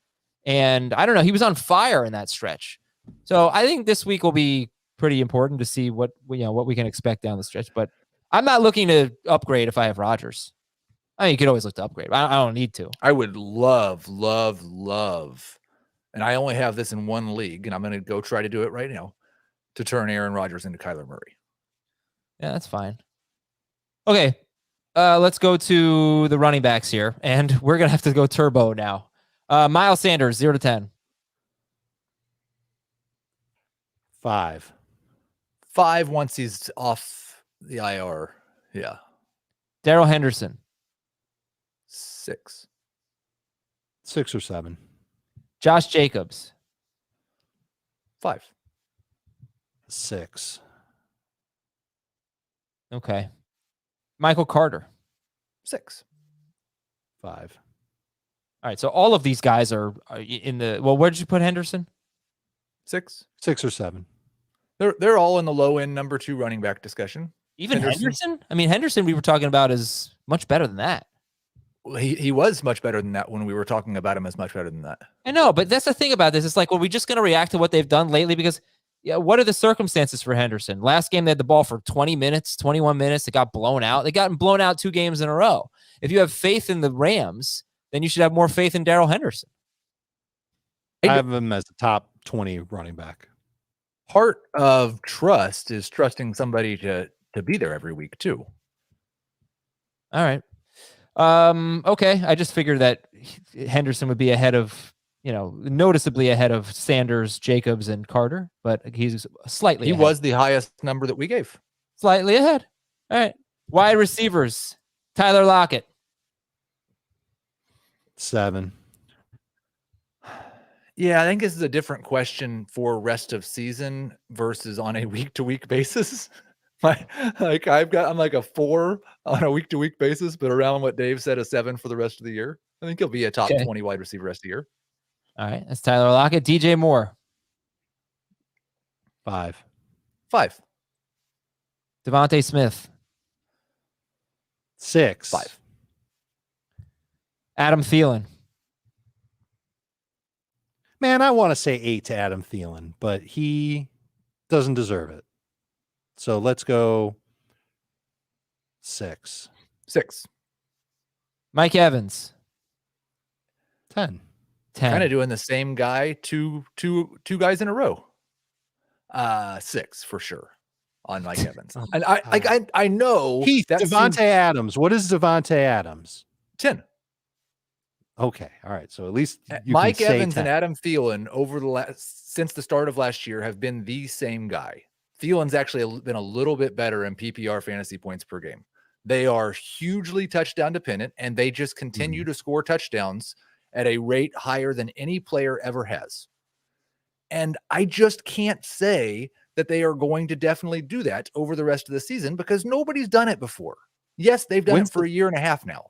And I don't know, he was on fire in that stretch. So I think this week will be pretty important to see what we can expect down the stretch. But I'm not looking to upgrade if I have Rodgers. I mean, you could always look to upgrade. But I don't need to. I would love, and I only have this in one league, and I'm going to go try to do it right now, to turn Aaron Rodgers into Kyler Murray. Yeah, that's fine. Okay, let's go to the running backs here, and we're going to have to go turbo now. Miles Sanders, 0 to 10. 5. 5 once he's off the IR. Yeah. Darrell Henderson. 6. 6 or 7. Josh Jacobs. 5. 6. Okay. Michael Carter. 6. 5. All right, so all of these guys are in the. Well, where did you put Henderson? 6. 6 or 7. They're all in the low end number 2 running back discussion. Even Henderson? I mean, Henderson we were talking about is much better than that. Well, he was much better than that when we were talking about him as much better than that. I know, but that's the thing about this. It's like, well, we're just going to react to what they've done lately because, what are the circumstances for Henderson? Last game, they had the ball for 20 minutes, 21 minutes. It got blown out. They got blown out 2 games in a row. If you have faith in the Rams, then you should have more faith in Darrell Henderson. I have him as a top 20 running back. Part of trust is trusting somebody to be there every week too. All right. Okay. I just figured that Henderson would be ahead of, noticeably ahead of Sanders, Jacobs, and Carter, but he's slightly He ahead. was the highest number that we gave. Slightly ahead. All right. Wide receivers. Tyler Lockett. 7. Yeah, I think this is a different question for rest of season versus on a week-to-week basis. I'm like a 4 on a week-to-week basis, but around what Dave said, a 7 for the rest of the year. I think he'll be a top 20 wide receiver rest of the year. All right, that's Tyler Lockett. DJ Moore. 5. 5. Devontae Smith. 6. 5. Adam Thielen. Man, I want to say 8 to Adam Thielen, but he doesn't deserve it. So let's go 6. 6. Mike Evans. 10. 10. Kind of doing the same guy, two guys in a row. 6 for sure on Mike Evans. And I know Heath, that Devontae Adams. What is Devontae Adams? 10. Okay, all right. So at least you Mike can say Evans 10. and Adam Thielen since the start of last year have been the same guy. Thielen's actually been a little bit better in PPR fantasy points per game. They are hugely touchdown dependent, and they just continue to score touchdowns at a rate higher than any player ever has. And I just can't say that they are going to definitely do that over the rest of the season because nobody's done it before. Yes, they've done it for a year and a half now.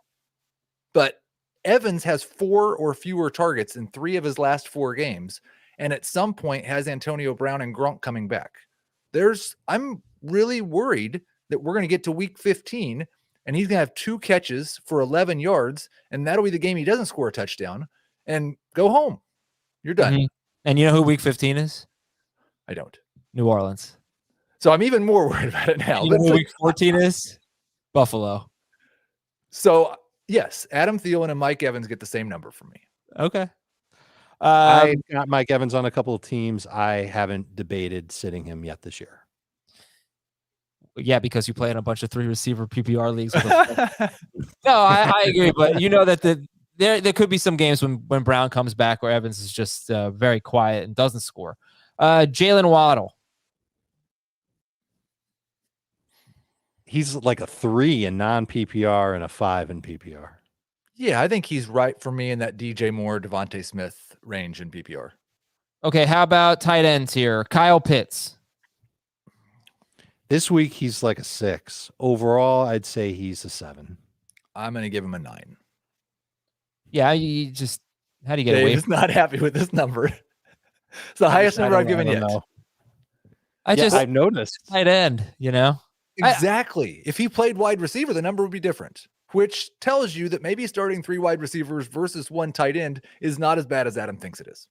But Evans has 4 or fewer targets in 3 of his last 4 games, and at some point has Antonio Brown and Gronk coming back. I'm really worried that we're going to get to week 15 and he's going to have 2 catches for 11 yards, and that'll be the game he doesn't score a touchdown and go home. You're done. Mm-hmm. And you know who week 15 is? I don't. New Orleans. So I'm even more worried about it now. You know who week 14 is? Buffalo. So yes, Adam Thielen and Mike Evans get the same number from me. Okay. I got Mike Evans on a couple of teams. I haven't debated sitting him yet this year. Yeah, because you play in a bunch of 3 receiver PPR leagues. No, I agree, but you know that there could be some games when Brown comes back where Evans is just very quiet and doesn't score. Jalen Waddle. He's like a 3 in non-PPR and a 5 in PPR. Yeah, I think he's right for me in that DJ Moore, Devontae Smith range in PPR. Okay, how about tight ends here? Kyle Pitts. This week, he's like a 6. Overall, I'd say he's a 7. I'm going to give him a 9. Yeah, you just how do you get Dave away? is not happy with this number. It's the highest number I've given yet. I've noticed. Tight end, Exactly. If he played wide receiver, the number would be different, which tells you that maybe starting 3 wide receivers versus 1 tight end is not as bad as Adam thinks it is.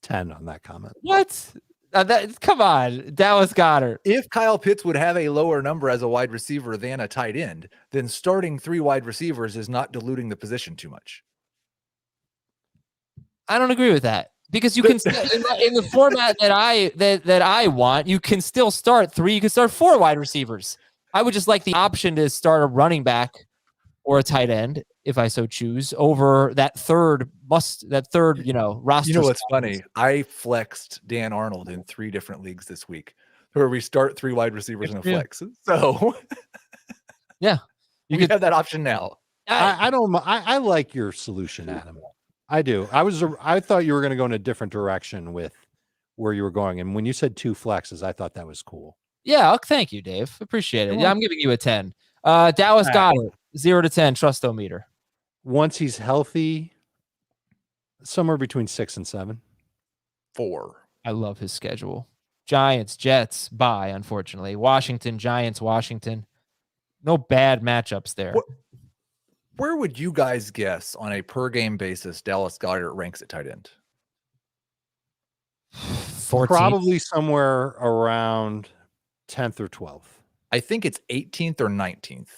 10 on that comment. What? Come on, Dallas Goedert. If Kyle Pitts would have a lower number as a wide receiver than a tight end, then starting 3 wide receivers is not diluting the position too much. I don't agree with that because you can still, in the format that I want, you can still start 3. You can start 4 wide receivers. I would just like the option to start a running back or a tight end, if I so choose, over that third roster. You know what's funny? I flexed Dan Arnold in 3 different leagues this week where we start 3 wide receivers in a flex. So yeah, you could have that option now. I like your solution, Adam. I do. I thought you were going to go in a different direction with where you were going. And when you said 2 flexes, I thought that was cool. Yeah. Thank you, Dave. Appreciate it. Yeah, I'm giving you a 10. Dallas Goedert, 0 to 10 trusto-meter. Once he's healthy, somewhere between 6 and 7. 4. I love his schedule. Giants, Jets, bye, unfortunately. Washington, Giants, Washington. No bad matchups there. Where would you guys guess on a per game basis Dallas Goedert ranks at tight end? 14th. Probably somewhere around 10th or 12th. I think it's 18th or 19th.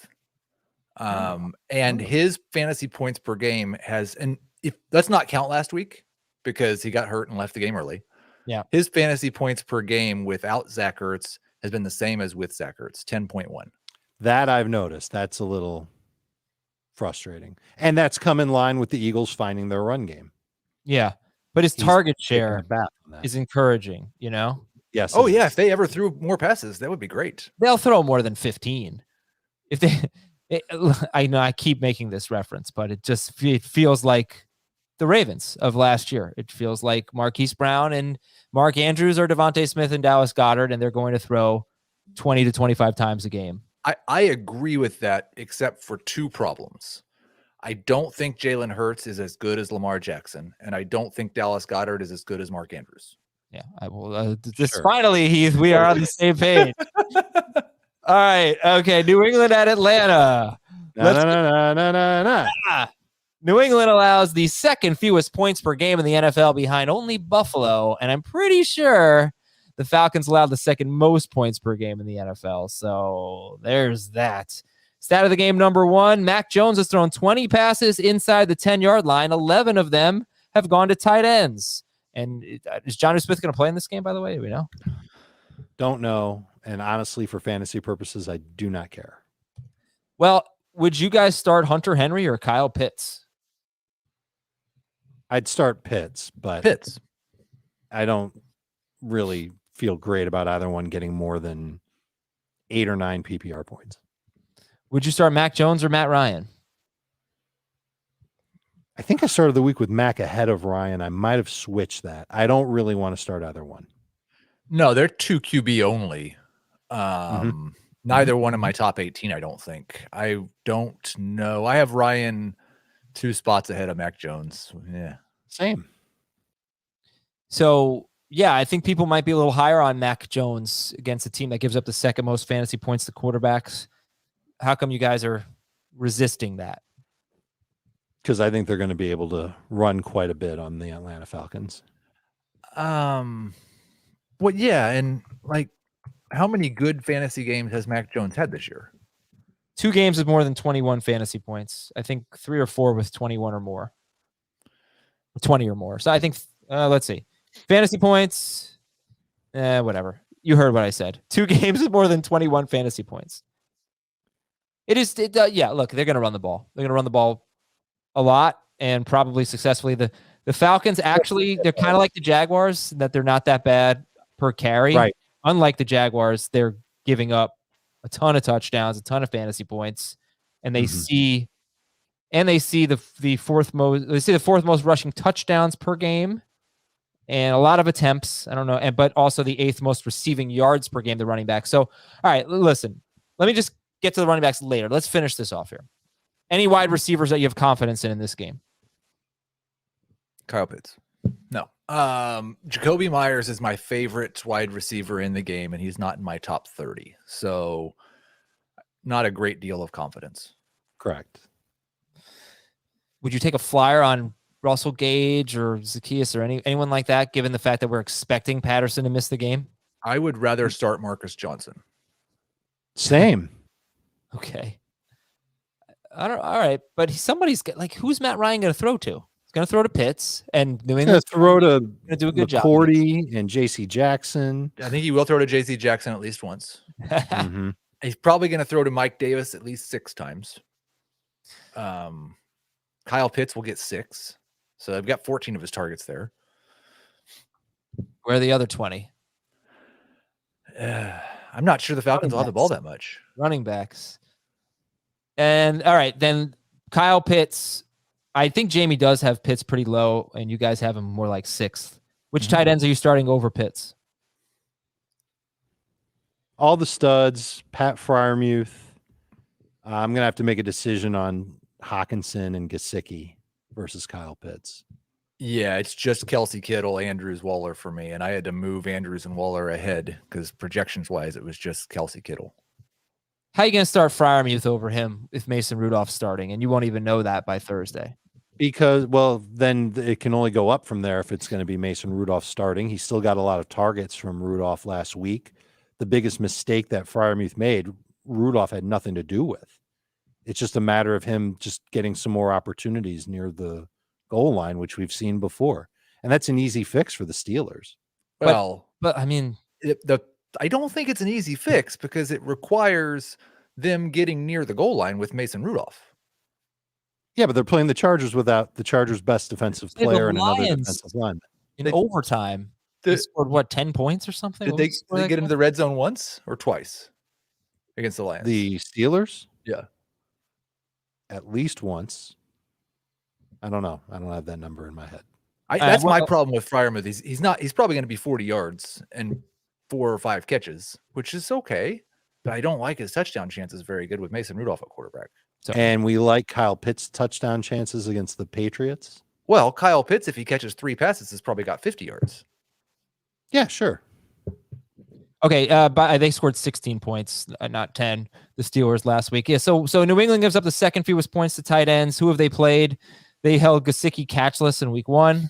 And his fantasy points per game has, and if let's not count last week because he got hurt and left the game early. Yeah. His fantasy points per game without Zach Ertz has been the same as with Zach Ertz, 10.1. That I've noticed. That's a little frustrating. And that's come in line with the Eagles finding their run game. Yeah. But his target share is is encouraging, you know? Yes. Oh, yeah. If they ever threw more passes, that would be great. They'll throw more than 15. If they, I know I keep making this reference, but it feels like the Ravens of last year. It feels like Marquise Brown and Mark Andrews or Devontae Smith and Dallas Goedert, and they're going to throw 20 to 25 times a game. I agree with that, except for 2 problems. I don't think Jalen Hurts is as good as Lamar Jackson, and I don't think Dallas Goedert is as good as Mark Andrews. Yeah, I will. Finally, Heath, we are on the same page. All right, okay. New England at Atlanta. New England allows the second fewest points per game in the NFL behind only Buffalo, and I'm pretty sure the Falcons allowed the second most points per game in the NFL. So there's that. Stat of the game number 1, Mac Jones has thrown 20 passes inside the 10-yard line. 11 of them have gone to tight ends. And is Jonnu Smith going to play in this game, by the way? Do we know? Don't know. And honestly, for fantasy purposes, I do not care. Well, would you guys start Hunter Henry or Kyle Pitts? I'd start Pitts, but Pitts. I don't really feel great about either one getting more than 8 or 9 PPR points. Would you start Mac Jones or Matt Ryan? I think I started the week with Mac ahead of Ryan. I might have switched that. I don't really want to start either one. No, they're 2 QB only. Neither one in my top 18, I don't think. I don't know. I have Ryan 2 spots ahead of Mac Jones. Yeah. Same. So, yeah, I think people might be a little higher on Mac Jones against a team that gives up the second most fantasy points to quarterbacks. How come you guys are resisting that? Because I think they're going to be able to run quite a bit on the Atlanta Falcons. Well, yeah, and like, how many good fantasy games has Mac Jones had this year? 2 games with more than 21 fantasy points. I think 3 or 4 with 21 or more. 20 or more. So I think, let's see. Fantasy points, whatever. You heard what I said. 2 games with more than 21 fantasy points. Yeah, look, they're going to run the ball. They're going to run the ball a lot and probably successfully. The Falcons, actually, they're kind of like the Jaguars, that they're not that bad per carry. Right. Unlike the Jaguars, they're giving up a ton of touchdowns, a ton of fantasy points, and they see the fourth most rushing touchdowns per game, and a lot of attempts. I don't know, but also the 8th most receiving yards per game. The running back. So, all right, listen. Let me just get to the running backs later. Let's finish this off here. Any wide receivers that you have confidence in this game? Kyle Pitts. No. Jacoby Myers is my favorite wide receiver in the game, and he's not in my top 30. So not a great deal of confidence. Correct. Would you take a flyer on Russell Gage or Zacchaeus or anyone like that, given the fact that we're expecting Patterson to miss the game? I would rather start Marcus Johnson. Same. Okay. All right, but somebody's like, who's Matt Ryan going to throw to? He's going to throw to Pitts, and New England's going to throw to do a good job. McCourty and J.C. Jackson. I think he will throw to J.C. Jackson at least once. Mm-hmm. He's probably going to throw to Mike Davis at least 6 times. Kyle Pitts will get 6. So I've got 14 of his targets there. Where are the other 20? I'm not sure the Falcons will have the ball that much. Running backs. And all right, then Kyle Pitts. I think Jamie does have Pitts pretty low, and you guys have him more like 6th. Which tight ends are you starting over Pitts? All the studs, Pat Freiermuth. I'm going to have to make a decision on Hockenson and Gesicki versus Kyle Pitts. Yeah, it's just Kelsey Kittle, Andrews, Waller for me. And I had to move Andrews and Waller ahead because projections-wise, it was just Kelsey Kittle. How are you going to start Freiermuth over him if Mason Rudolph's starting? And you won't even know that by Thursday. Because, well, then it can only go up from there if it's going to be Mason Rudolph starting. He still got a lot of targets from Rudolph last week. The biggest mistake that Freiermuth made, Rudolph had nothing to do with. It's just a matter of him just getting some more opportunities near the goal line, which we've seen before. And that's an easy fix for the Steelers. Well, but I mean, I don't think it's an easy fix because it requires them getting near the goal line with Mason Rudolph. Yeah, but they're playing the Chargers without the Chargers' best defensive player and another defensive lineman. In overtime, they scored, what, 10 points or something? Did they get into the red zone once or twice against the Lions? The Steelers? Yeah. At least once. I don't know. I don't have that number in my head. That's my problem with Freiermuth. He's probably going to be 40 yards and 4 or 5 catches, which is okay. But I don't like his touchdown chances very good with Mason Rudolph at quarterback. So, and we like Kyle Pitts' touchdown chances against the Patriots. Well, Kyle Pitts, if he catches 3 passes, has probably got 50 yards. Yeah, sure. Okay, but they scored 16 points, not 10. The Steelers last week. Yeah, so New England gives up the second fewest points to tight ends. Who have they played? They held Gesicki catchless in week 1.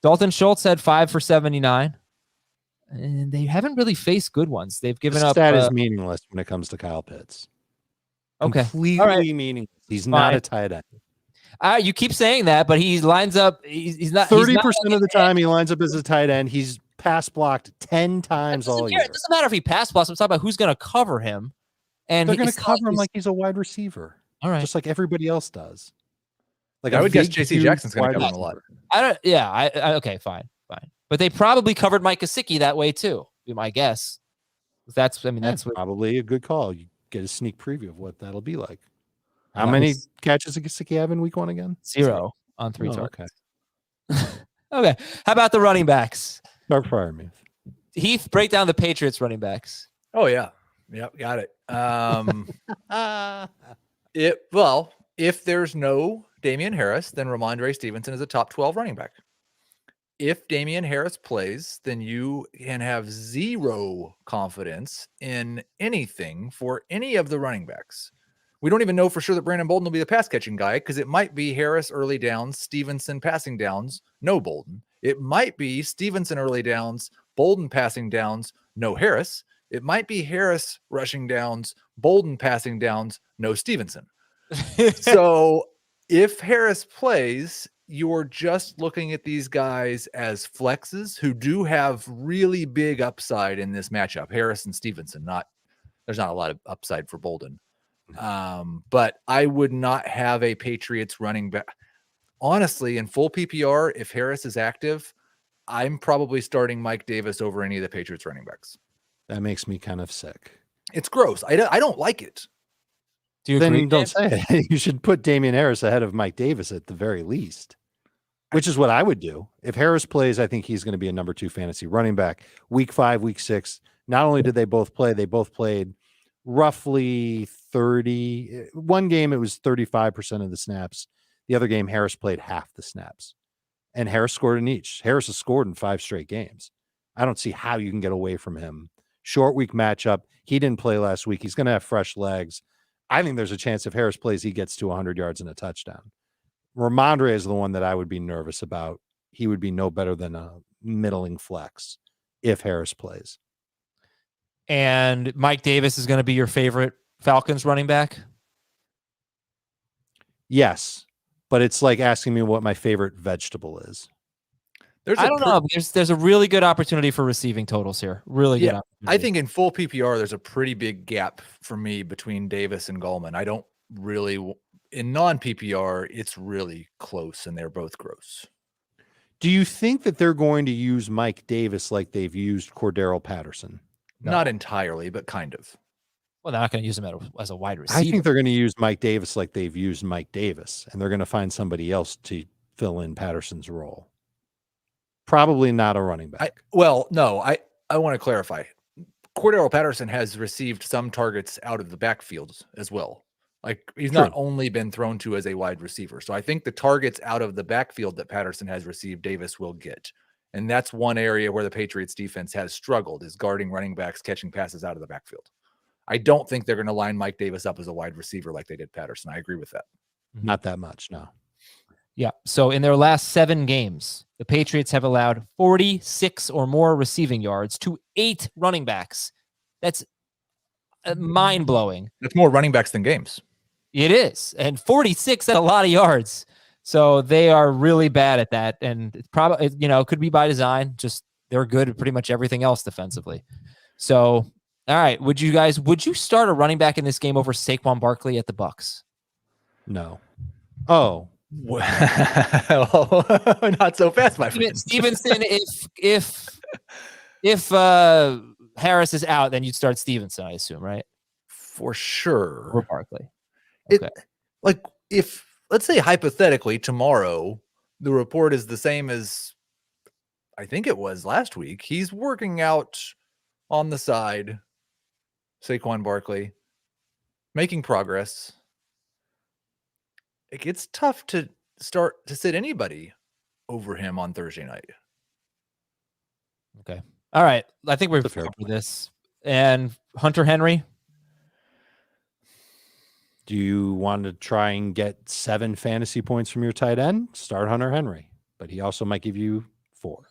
Dalton Schultz had 5 for 79. And they haven't really faced good ones. They've given up. That is meaningless when it comes to Kyle Pitts. Okay. Completely meaningless. He's not a tight end. You keep saying that, but he lines up. He's not 30% of the time he lines up as a tight end. He's pass blocked 10 times all year. It doesn't matter if he pass blocks. I'm talking about who's going to cover him. And they're going to cover him like he's a wide receiver. All right. Just like everybody else does. Like I would guess J.C. Jackson's going to cover him a lot. Okay, fine. But they probably covered Mike Gesicki that way too. Be my guess. That's probably a good call. You get a sneak preview of what that'll be like. How many catches did Gesicki have in week 1 again? 0 on 3 targets. Okay. Okay. How about the running backs? Start Freiermuth. Heath, break down the Patriots running backs. Oh yeah. Yep, got it. If there's no Damian Harris, then Ramondre Stevenson is a top 12 running back. If Damian Harris plays, then you can have 0 confidence in anything for any of the running backs. We don't even know for sure that Brandon Bolden will be the pass catching guy because it might be Harris early downs, Stevenson passing downs, no Bolden. It might be Stevenson early downs, Bolden passing downs, no Harris. It might be Harris rushing downs, Bolden passing downs, no Stevenson. So if Harris plays, you're just looking at these guys as flexes who do have really big upside in this matchup. Harris and Stevenson, there's not a lot of upside for Bolden. But I would not have a Patriots running back. Honestly, in full PPR, if Harris is active, I'm probably starting Mike Davis over any of the Patriots running backs. That makes me kind of sick. It's gross. I don't like it. Do you agree? Then don't say it. You should put Damian Harris ahead of Mike Davis at the very least, which is what I would do. If Harris plays, I think he's going to be a number 2 fantasy running back. Week 5, week 6, not only did they both played roughly 30. One game, it was 35% of the snaps. The other game, Harris played half the snaps. And Harris scored in each. Harris has scored in 5 straight games. I don't see how you can get away from him. Short week matchup. He didn't play last week. He's going to have fresh legs. I think there's a chance if Harris plays, he gets to 100 yards and a touchdown. Ramondre is the one that I would be nervous about. He would be no better than a middling flex if Harris plays. And Mike Davis is going to be your favorite Falcons running back? Yes, but it's like asking me what my favorite vegetable is. I don't know. There's a really good opportunity for receiving totals here. Really good opportunity. I think in full PPR, there's a pretty big gap for me between Davis and Gallman. I don't really – in non-PPR, it's really close, and they're both gross. Do you think that they're going to use Mike Davis like they've used Cordero Patterson? No. Not entirely, but kind of. Well, they're not going to use him as a wide receiver. I think they're going to use Mike Davis like they've used Mike Davis, and they're going to find somebody else to fill in Patterson's role. Probably not a running back. I want to clarify. Cordero Patterson has received some targets out of the backfield as well. Like, he's not only been thrown to as a wide receiver. So I think the targets out of the backfield that Patterson has received, Davis will get. And that's one area where the Patriots defense has struggled, is guarding running backs, catching passes out of the backfield. I don't think they're going to line Mike Davis up as a wide receiver like they did Patterson. I agree with that. Not that much, no. Yeah. So in their last 7 games, the Patriots have allowed 46 or more receiving yards to 8 running backs. That's mind-blowing. That's more running backs than games. It is. And 46 at a lot of yards. So they are really bad at that. And it's probably, it could be by design. Just they're good at pretty much everything else defensively. So, all right. Would you start a running back in this game over Saquon Barkley at the Bucs? No. Oh. Well, not so fast, my friend. Stevenson, if Harris is out, then you'd start Stevenson, I assume, right? For sure. Or Barkley. Okay. If let's say hypothetically tomorrow the report is the same as I think it was last week, he's working out on the side, Saquon Barkley, making progress. It's tough to start to sit anybody over him on Thursday night. Okay. All right. I think we've covered this. And Hunter Henry. Do you want to try and get 7 fantasy points from your tight end? Start Hunter Henry, but he also might give you 4.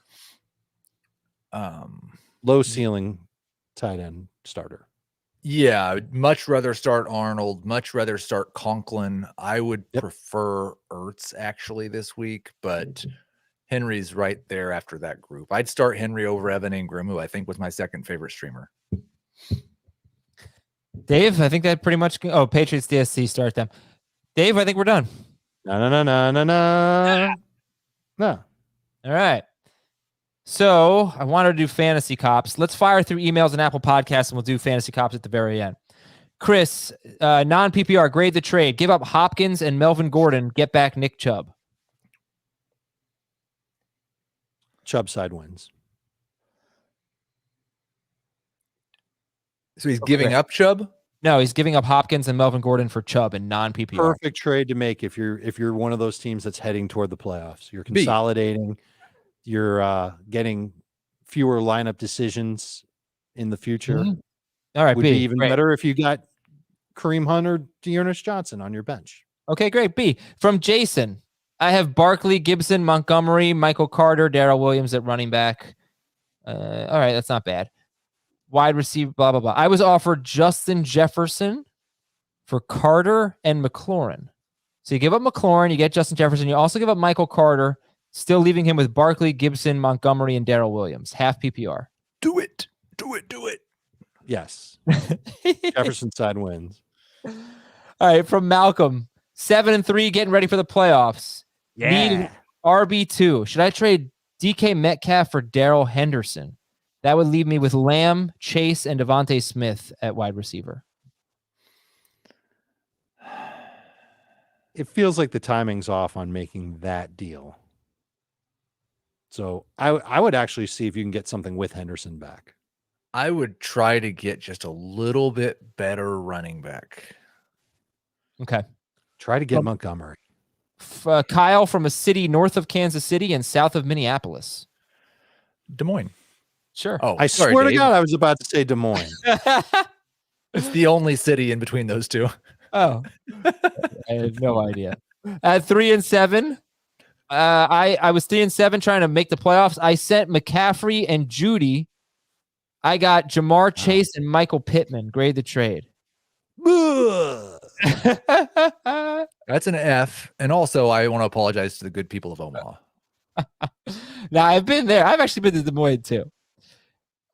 Low ceiling tight end starter. Yeah, I'd much rather start Arnold, much rather start Conklin. I would prefer Ertz actually this week, but Henry's right there after that group. I'd start Henry over Evan Ingram, who I think was my second favorite streamer. Dave, I think that pretty much. Oh, Patriots DSC, start them. Dave, I think we're done. No. All right. So I wanted to do fantasy cops. Let's fire through emails and Apple Podcasts, and we'll do fantasy cops at the very end. Chris, non-PPR, grade the trade. Give up Hopkins and Melvin Gordon. Get back Nick Chubb. Chubb side wins. So he's giving up Chubb? No, he's giving up Hopkins and Melvin Gordon for Chubb and non-PPR. Perfect trade to make if you're one of those teams that's heading toward the playoffs. You're consolidating. You're getting fewer lineup decisions in the future. Mm-hmm. All right, would B, be even better if you got Kareem Hunt or Dearness Johnson on your bench. Okay, great. B, from Jason, I have Barkley, Gibson, Montgomery, Michael Carter, Darrell Williams at running back. All right, that's not bad. Wide receiver, blah, blah, blah. I was offered Justin Jefferson for Carter and McLaurin. So you give up McLaurin, you get Justin Jefferson. You also give up Michael Carter, still leaving him with Barkley, Gibson, Montgomery, and Darrell Williams. Half PPR. Do it. Yes. Jefferson side wins. All right, from Malcolm. 7-3, getting ready for the playoffs. Yeah. Need RB2. Should I trade DK Metcalf for Darrell Henderson? That would leave me with Lamb, Chase, and Devontae Smith at wide receiver. It feels like the timing's off on making that deal. So I would actually see if you can get something with Henderson back. I would try to get just a little bit better running back. Okay. Try to get Montgomery. Kyle from a city north of Kansas City and south of Minneapolis. Des Moines. Sure. Oh, I swear to God, I was about to say Des Moines. It's the only city in between those two. Oh. I had no idea. At 3-7, I was 3-7 trying to make the playoffs. I sent McCaffrey and Judy. I got Jamar Chase and Michael Pittman. Grade the trade. That's an F. And also, I want to apologize to the good people of Omaha. Now, I've been there. I've actually been to Des Moines, too.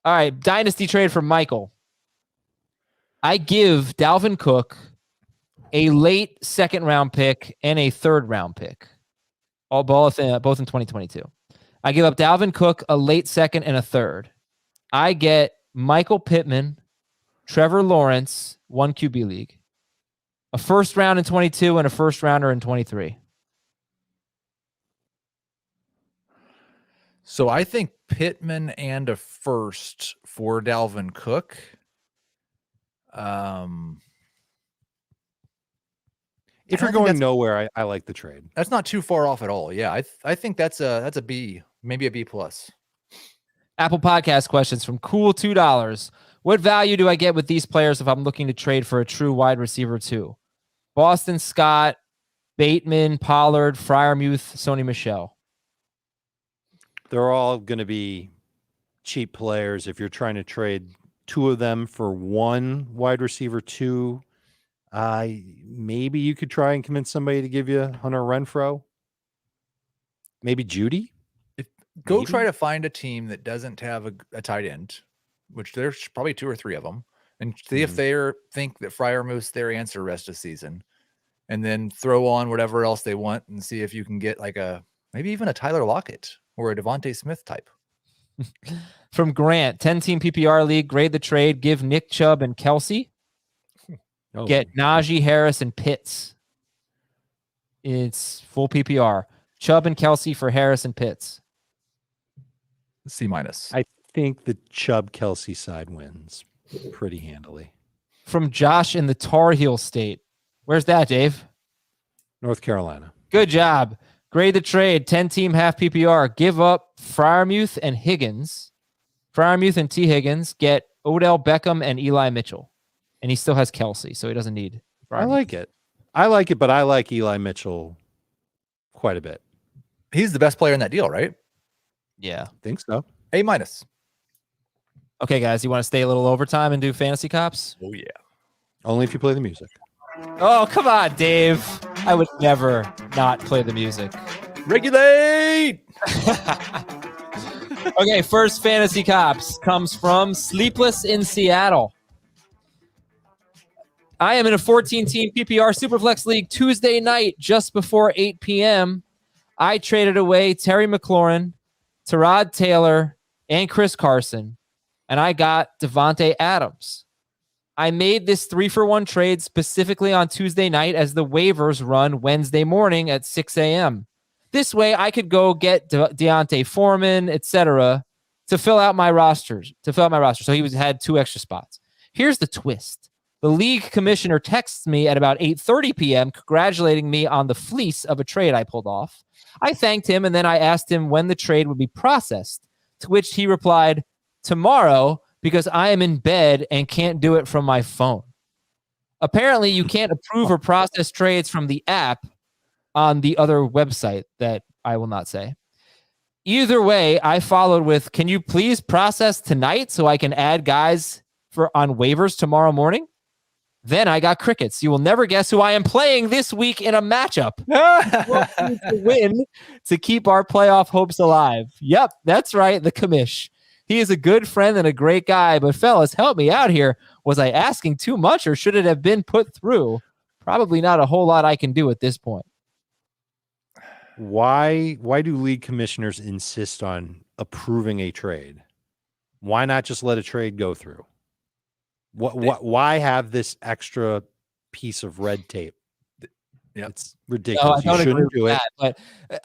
All right, dynasty trade for Michael. I give Dalvin Cook a late second-round pick and a third-round pick, both in 2022. I give up Dalvin Cook a late second and a third. I get Michael Pittman, Trevor Lawrence, 1 QB league, a first round in 22 and a first rounder in 23. So I think Pittman and a first for Dalvin Cook. If you're going nowhere, I like the trade. That's not too far off at all. Yeah, I think that's a B, maybe a B plus. Apple Podcast questions from Cool $2. What value do I get with these players if I'm looking to trade for a true wide receiver too? Boston Scott, Bateman, Pollard, Freiermuth, Sony Michel. They're all going to be cheap players. If you're trying to trade two of them for one wide receiver two, maybe you could try and convince somebody to give you Hunter Renfrow. Maybe Judy. Go try to find a team that doesn't have a tight end, which there's probably 2 or 3 of them, and see if they think that Freiermuth's their answer rest of season, and then throw on whatever else they want and see if you can get like maybe even a Tyler Lockett or a Devontae Smith type. From Grant, 10-team PPR league, grade the trade, give Nick Chubb and Kelsey. Get Najee Harris and Pitts. It's full PPR. Chubb and Kelsey for Harris and Pitts. C-. I think the Chubb Kelsey side wins pretty handily. From Josh in the Tar Heel State. Where's that, Dave? North Carolina. Good job. Grade the trade. 10-team half PPR. Give up Freiermuth and Higgins. Freiermuth and T. Higgins. Get Odell Beckham and Eli Mitchell. And he still has Kelsey, so he doesn't need Freiermuth. I like it, but I like Eli Mitchell quite a bit. He's the best player in that deal, right? Yeah. I think so. A-. Okay, guys, you want to stay a little overtime and do fantasy cops? Oh, yeah. Only if you play the music. Oh, come on, Dave. I would never not play the music. Regulate! Okay, first fantasy cops comes from Sleepless in Seattle. I am in a 14-team PPR Superflex League Tuesday night just before 8 p.m. I traded away Terry McLaurin, Tyrod Taylor, and Chris Carson, and I got Devontae Adams. I made this 3-for-1 trade specifically on Tuesday night as the waivers run Wednesday morning at 6 a.m. This way, I could go get Deontay Foreman, etc., to fill out my roster. So he had 2 extra spots. Here's the twist. The league commissioner texts me at about 8:30 p.m. congratulating me on the fleece of a trade I pulled off. I thanked him, and then I asked him when the trade would be processed, to which he replied, tomorrow, because I am in bed and can't do it from my phone. Apparently, you can't approve or process trades from the app on the other website that I will not say. Either way, I followed with, can you please process tonight so I can add guys on waivers tomorrow morning? Then I got crickets. You will never guess who I am playing this week in a matchup. To win to keep our playoff hopes alive. Yep, that's right, the commish. He is a good friend and a great guy, but fellas, help me out here. Was I asking too much or should it have been put through? Probably not a whole lot I can do at this point. Why do league commissioners insist on approving a trade? Why not just let a trade go through? Why have this extra piece of red tape? Yeah, it's ridiculous. You shouldn't do it. But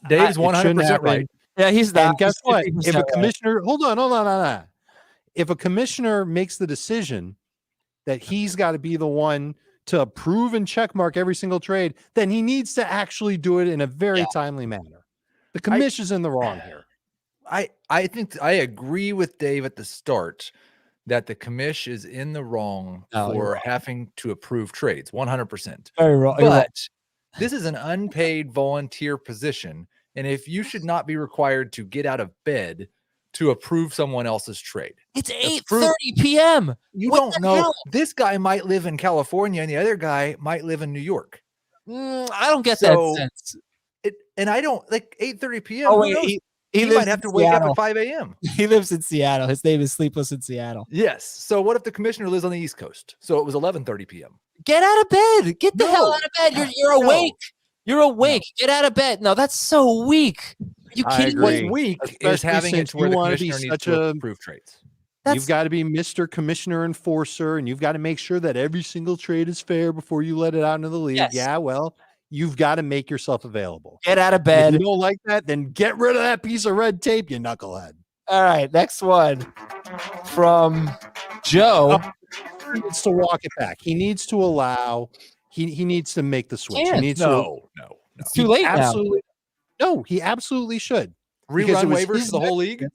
Dave's 100% right. Yeah, he's not. And guess what? If a commissioner, right. hold on. If a commissioner makes the decision that he's got to be the one to approve and check mark every single trade, then he needs to actually do it in a very timely manner. The commission is in the wrong here. I think I agree with Dave at the start that the commish is in the wrong for having to approve trades. 100%. Very wrong. But This is an unpaid volunteer position. And if you should not be required to get out of bed to approve someone else's trade. It's 8:30 p.m. You What don't the know. hell? This guy might live in California and the other guy might live in New York. I don't get that sense. And I don't like 8:30 p.m. Oh, wait, he might have to wake up at 5 a.m. He lives in Seattle. His name is Sleepless in Seattle. Yes. So what if the commissioner lives on the East Coast? So it was 11:30 p.m. Get out of bed. Get the hell out of bed. You're awake. You're awake. No. Get out of bed. No, that's so weak. Are you kidding me? What's weak is having it to where the commissioner needs to approve trades. You've got to be Mr. Commissioner Enforcer, and you've got to make sure that every single trade is fair before you let it out into the league. Yes. Yeah, well, you've got to make yourself available. Get out of bed. If you don't like that, then get rid of that piece of red tape, you knucklehead. All right, next one from Joe. He needs to walk it back. He needs to allow. He needs to make the switch. He needs no. It's too late absolutely, now. No, he absolutely should. Rerun waivers for the whole league?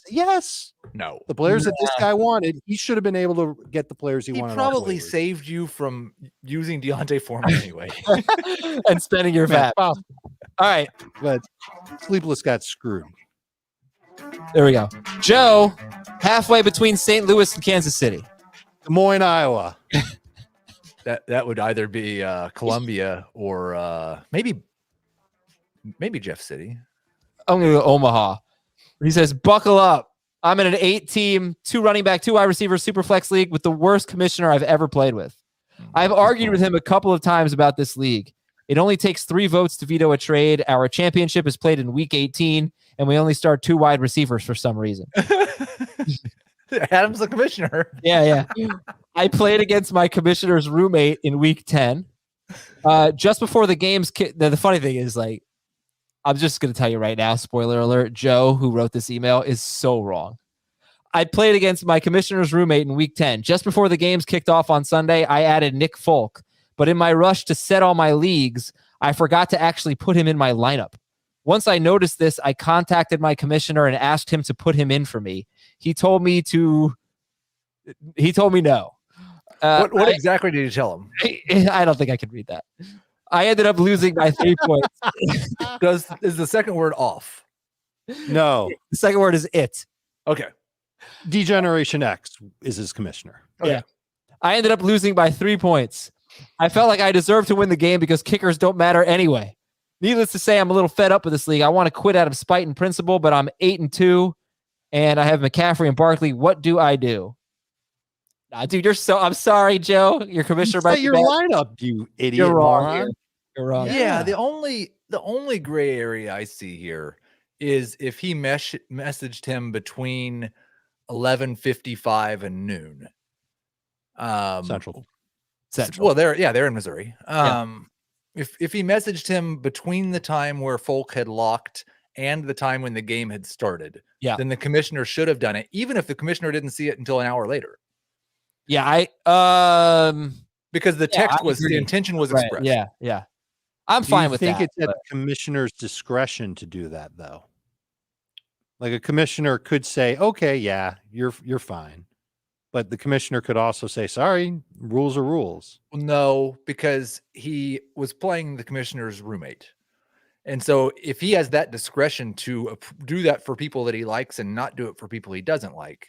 Yes. No. The players that this guy wanted, he should have been able to get the players he wanted. He probably saved you from using Deontay Foreman anyway. And spending your fat. All right. But Sleepless got screwed. There we go. Joe, halfway between St. Louis and Kansas City. Des Moines, Iowa. That would either be Columbia or maybe Jeff City. I'm going to go Omaha. He says, buckle up. I'm in an 8-team, 2 running back, 2 wide receiver, super flex league with the worst commissioner I've ever played with. I've argued with him a couple of times about this league. It only takes 3 votes to veto a trade. Our championship is played in week 18, and we only start 2 wide receivers for some reason. Adam's the commissioner. Yeah. I played against my commissioner's roommate in week 10. Just before the games, the funny thing is, like, I'm just going to tell you right now, spoiler alert, Joe, who wrote this email, is so wrong. I played against my commissioner's roommate in week 10. Just before the games kicked off on Sunday, I added Nick Folk. But in my rush to set all my leagues, I forgot to actually put him in my lineup. Once I noticed this, I contacted my commissioner and asked him to put him in for me. He told me no. What exactly did you tell him? I don't think I could read that. I ended up losing by 3 points. Is the second word off? No. The second word is it. Okay. D-Generation X is his commissioner. Okay. Yeah. I ended up losing by 3 points. I felt like I deserved to win the game because kickers don't matter anyway. Needless to say, I'm a little fed up with this league. I want to quit out of spite and principle, but I'm 8-2, and I have McCaffrey and Barkley. What do I do? Dude, I'm sorry, Joe. Your commissioner might be your lineup, you idiot. You're wrong. You're wrong. Yeah, the only gray area I see here is if he messaged him between 11:55 and noon. Central. Well, they're in Missouri. If he messaged him between the time where Folk had locked and the time when the game had started, then the commissioner should have done it, even if the commissioner didn't see it until an hour later. Yeah, because the intention was expressed. Yeah. I'm fine with that. I think it's at the commissioner's discretion to do that, though. Like a commissioner could say, "Okay, yeah, you're fine," but the commissioner could also say, "Sorry, rules are rules." No, because he was playing the commissioner's roommate, and so if he has that discretion to do that for people that he likes and not do it for people he doesn't like,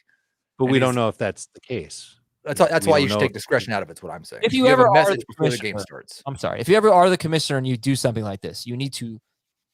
but we don't know if that's the case. That's why you should take discretion out of it's what I'm saying. If you ever message before the game starts. I'm sorry. If you ever are the commissioner and you do something like this, you need to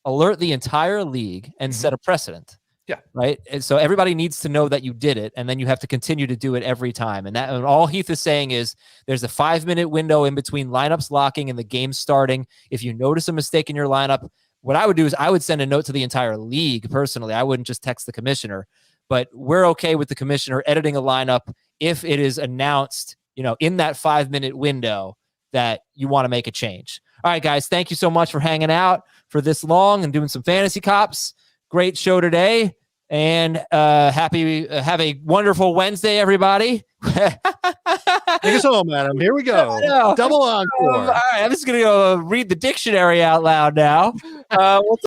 alert the entire league and set a precedent. Yeah. Right. And so everybody needs to know that you did it, and then you have to continue to do it every time. And all Heath is saying is there's a 5-minute window in between lineups locking and the game starting. If you notice a mistake in your lineup, what I would do is I would send a note to the entire league personally. I wouldn't just text the commissioner. But we're okay with the commissioner editing a lineup if it is announced, in that 5-minute window that you want to make a change. All right, guys, thank you so much for hanging out for this long and doing some fantasy cops. Great show today. And have a wonderful Wednesday, everybody. Take us home, Adam. Here we go. Double encore. All right, I'm just going to go read the dictionary out loud now. We'll